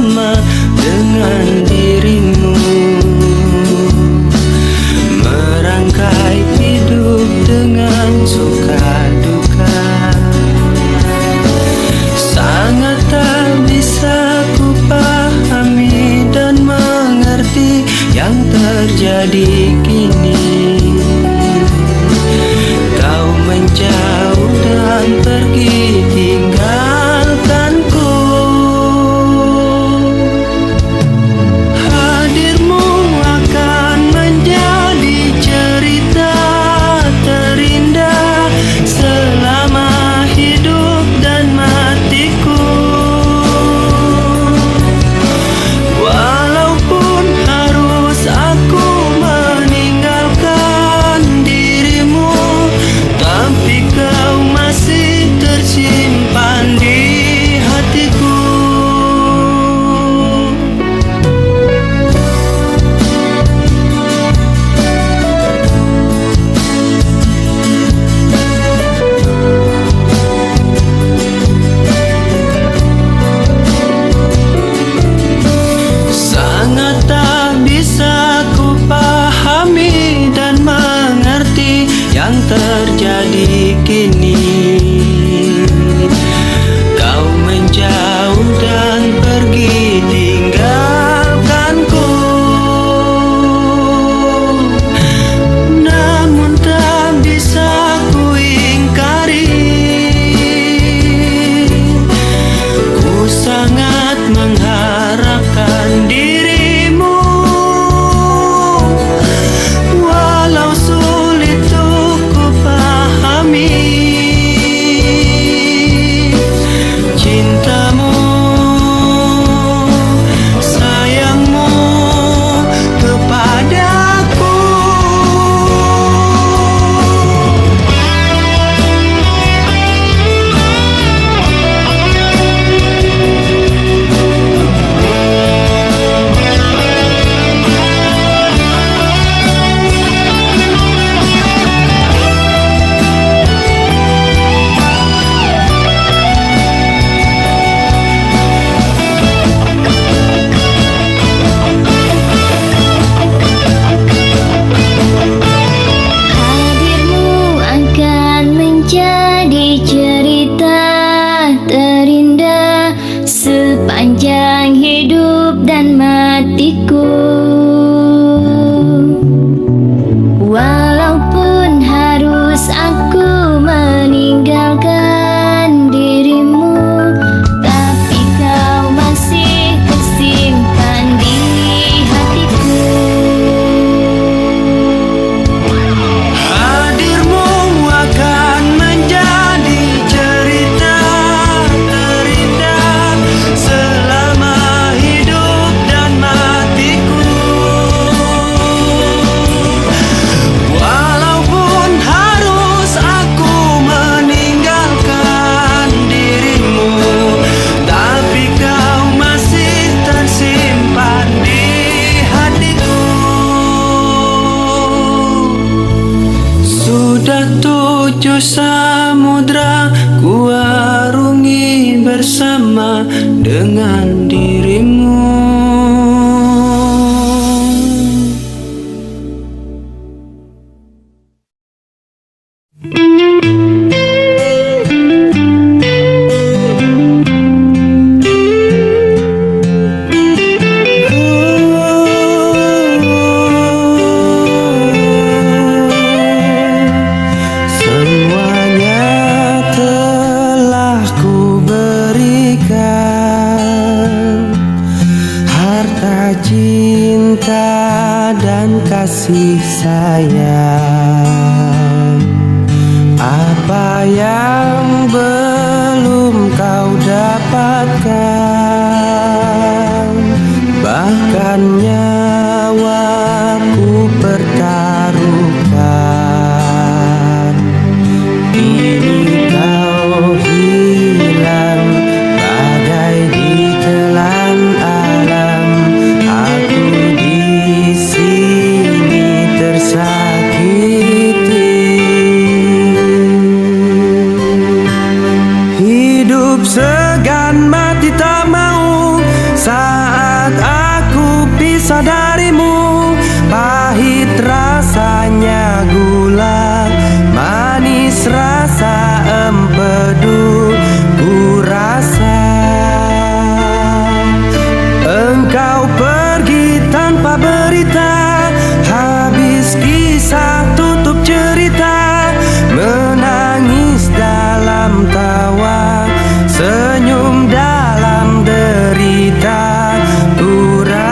bersama dengan dirimu, merangkai hidup dengan suka duka. Sangat tak bisa ku pahami dan mengerti yang terjadi kini. Kau menjauh dan pergi tinggalkanku. Hadirmu akan menjadi cerita terindah selama hidup dan matiku. Walaupun harus aku meninggalkan dirimu, tapi kau masih tersimpan di hatiku. Sangat tak bisa ku pahami dan mengerti yang terjadi kini. Kau menjauh dan pergi tinggalkanku. Namun tak bisa ku ingkari, ku sangat mengharapkan dirimu. Walau sulit untuk ku pahami, cintamu, sayangmu kepadaku. Hadirmu akan menjadi cerita terindah sepanjang hidup dan matiku. Walaupun harus aku meninggalkan dirimu, tapi kau masih tersimpan di hatiku. Hadirmu akan menjadi cerita terindah selama hidup dan matiku. Walaupun harus aku meninggalkan dirimu, tapi kau masih tersimpan di hatiku. Sudah 7 samudra ku arungi bersama dengan dirimu. Semuanya telah ku berikan, harta, cinta, dan kasih sayang. Apa yang belum kau dapatkan, bahkan nyawaku pertaruhkan. Kini kau hilang bagai ditelan alam. Aku di sini tersakiti. pisah darimu. Pahit rasanya gula, manis rasa empedu. Ku rasa engkau pergi tanpa berita, habis kisah tutup cerita. Menangis dalam tawa, senyum dalam derita. Ku rasa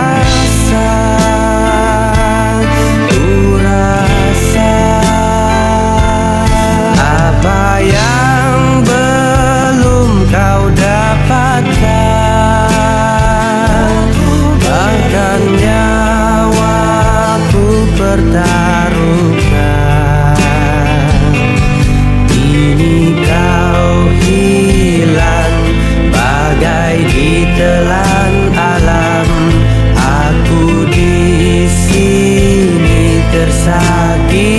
apa yang belum kau dapatkan, bahkan nyawaku pertaruhkan. Kini kau hilang bagai ditelan alam. Aku di sini tersakiti.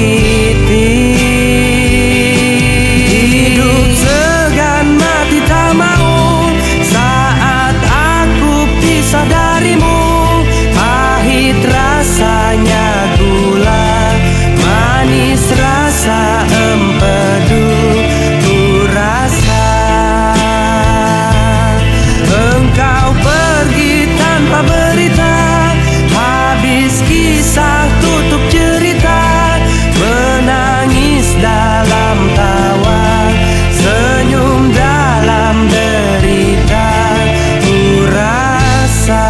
Hidup segan mati tak mau saat aku pisah darimu. Pahit rasanya gula, manis rasa empedu. Ku rasa engkau pergi tanpa berita, habis kisah tutup cerita. Menangis dalam tawa, senyum dalam derita. Ku rasa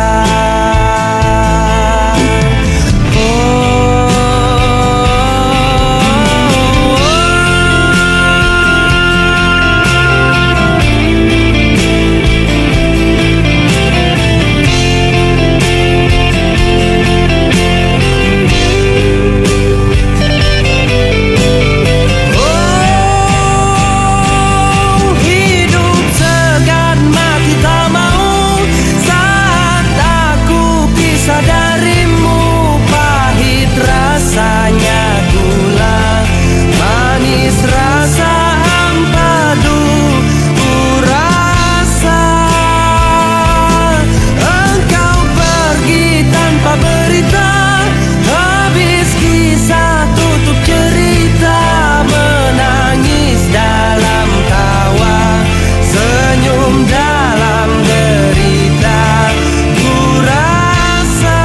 hidup segan mati tak mau saat aku pisah darimu. Pahit rasanya gula, manis rasa empedu. Ku rasa engkau pergi tanpa berita, habis kisah tutup cerita. Menangis dalam tawa, senyum dalam derita. Ku rasa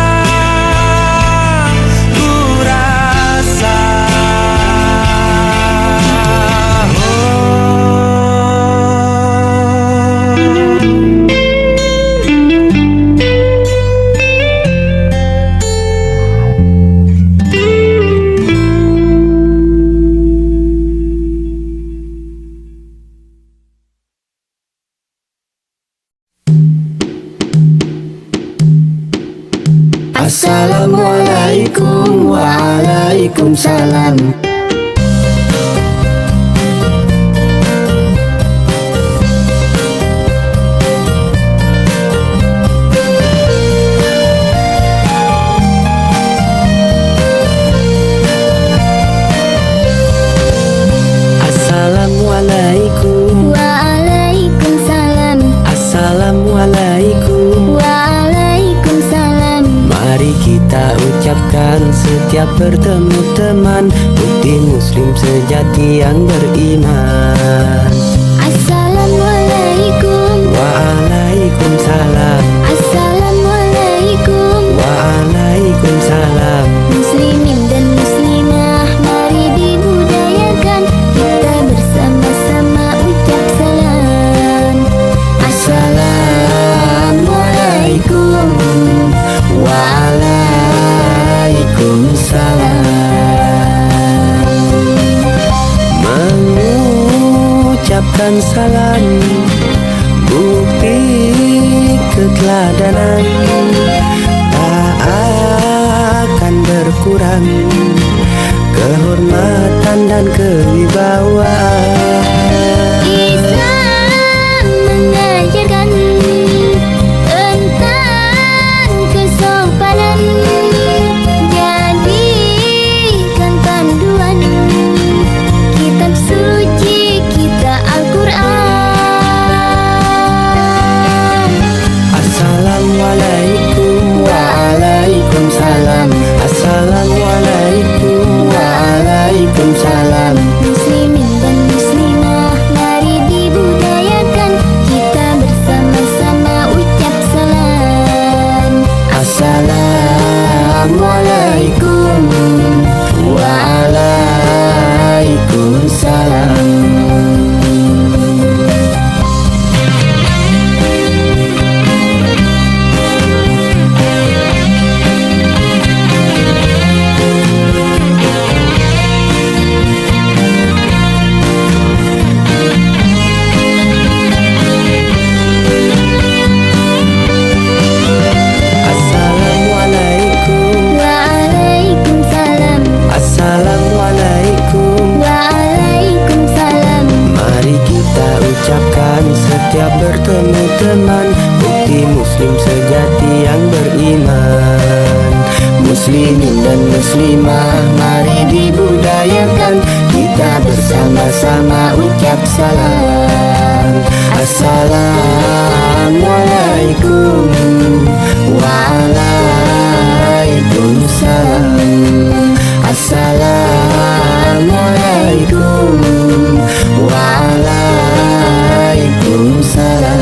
Assalamualaikum waalaikumsalam. Assalamualaikum. Waalaikumsalam. Assalamualaikum. Waalaikumsalam. Mari kita ucapkan setiap bertemu teman, bukti muslim sejati yang beriman. Assalamualaikum. Waalaikumsalam. Assalamualaikum. Waalaikumsalam. Muslimin dan muslimah, mari dibudayakan kita bersama-sama ucap salam. Assalamualaikum. Waalaikumsalam. Mengucapkan salam, bukti keteladanan, tak akan berkurang kehormatan dan kewibawaan. Islam mengajarkan tentang kesopanan, jadikan panduan kitab suci kita Al-Quran. Assalamualaikum. muslimin dan muslimah, mari dibudayakan kita bersama-sama ucap salam. Assalamualaikum Waalaikumsalam. Assalamualaikum Waalaikumsalam.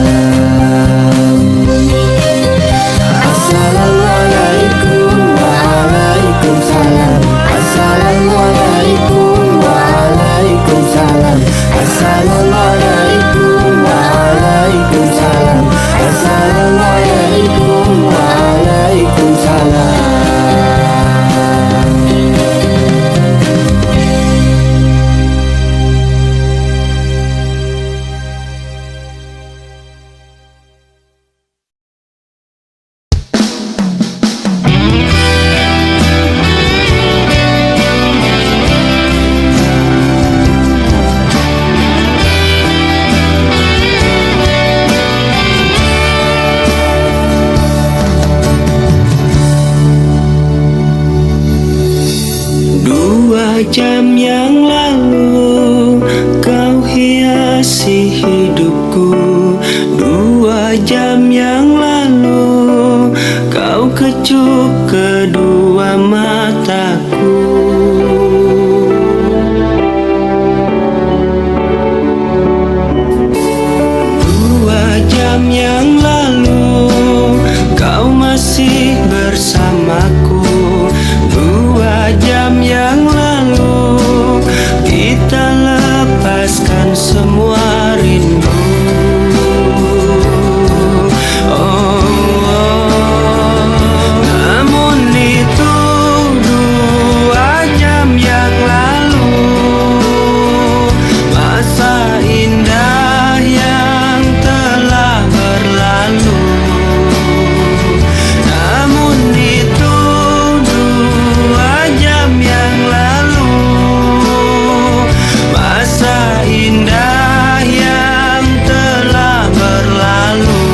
Assalamualaikum Waalaikumsalam. Assalamualaikum Waalaikumsalam. Assalamualaikum Waalaikumsalam. Assalamualaikum Waalaikumsalam. Jam yang lalu kau hiasi hidupku. 2 jam yang lalu kau kecup kedua mataku. 2 jam yang lalu kau masih bersamaku. 2 jam yang lalu kita lepaskan semua rindu. Namun itu 2 jam yang lalu, masa indah yang telah berlalu. Namun itu 2 jam yang lalu, masa indah yang telah berlalu.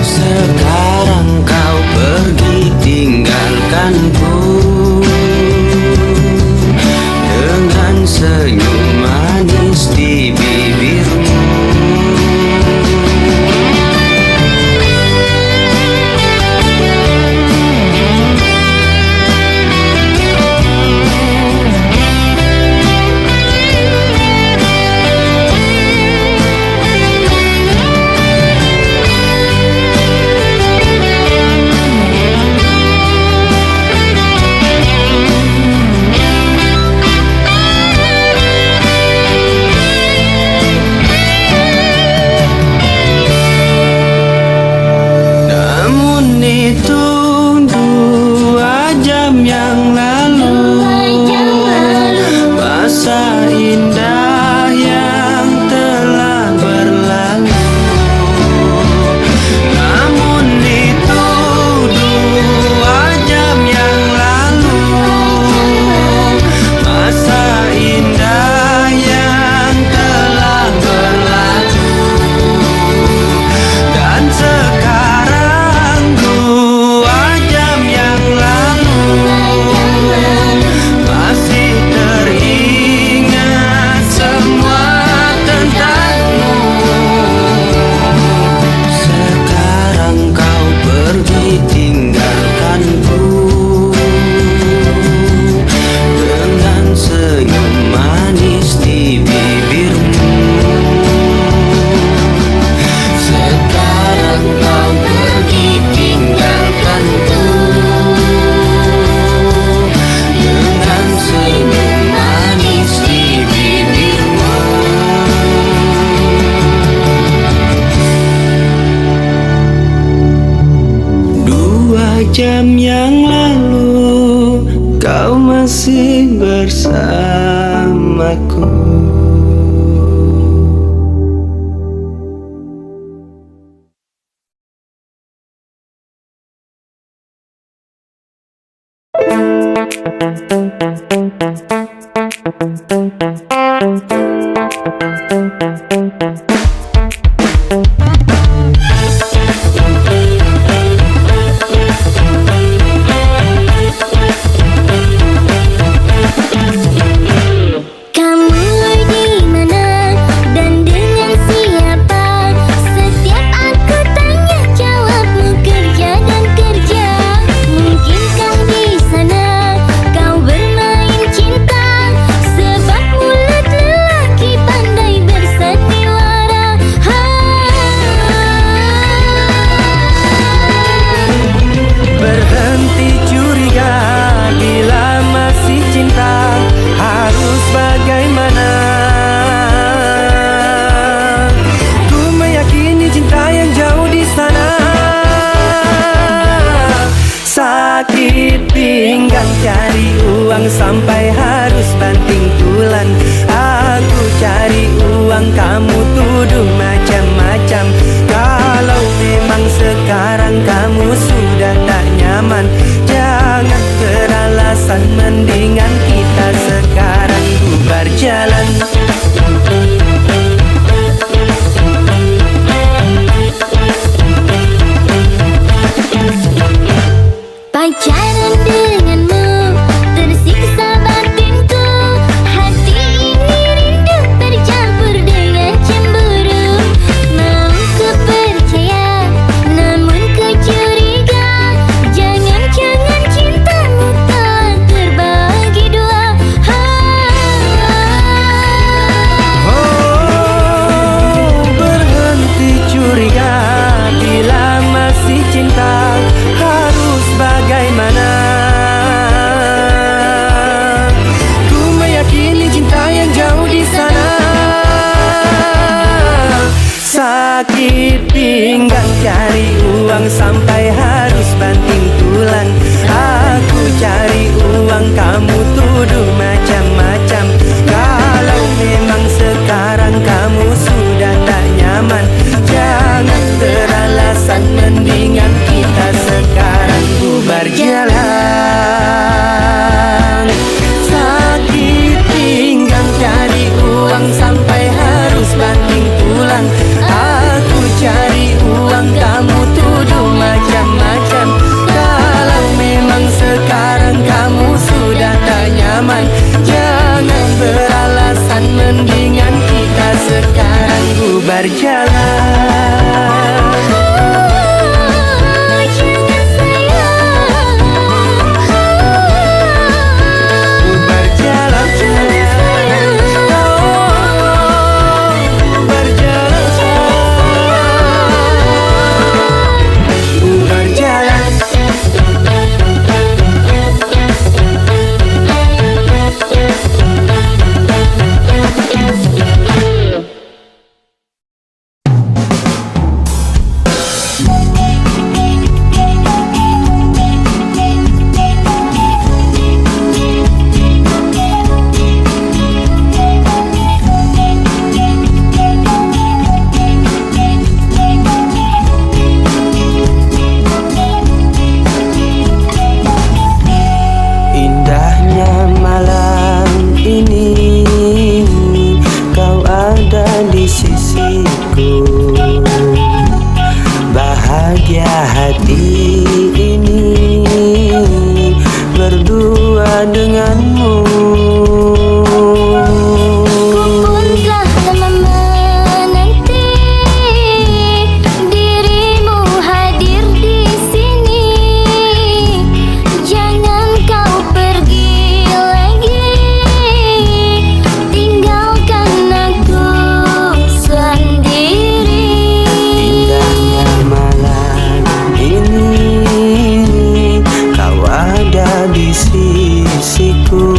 Sekarang kau pergi tinggalkanku dengan senyum manis di bibirmu. Jam yang lalu kau masih bersamaku. pacaran denganmu, tersiksa batinku. Hati ini rindu tercampur dengan cemburu. Mau ku percaya, namun ku curiga. Jangan-jangan cintamu telah terbagi dua. Oh, berhenti curiga. Bila masih cinta, harus bagaimana? Ku meyakini cinta yang jauh di sana. Sakit pinggang cari uang sampai harus banting tulang. Aku cari uang, kamu tuduh macam-macam. Kalau memang sekarang kamu sudah tak nyaman, jangan beralasan, mendingan kita sekarang bubar jalan. Sakit pinggang cari uang sampai harus banting tulang. Aku cari uang, kamu tuduh macam-macam. Kalau memang sekarang kamu sudah tak nyaman, jangan beralasan, mendingan kita sekarang bubar jalan. Jangan sayang, Bubar jalan, oh, bubar jalan, bubar jalan. Indahnya malam ini, kau ada di sisiku. Bahagia hati ini berdua denganmu. ku pun telah lama menanti dirimu hadir di sini. Jangan kau pergi lagi, tinggalkan aku sendiri. Indahnya malam ini, kau ada di sisiku.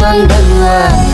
memang berdua.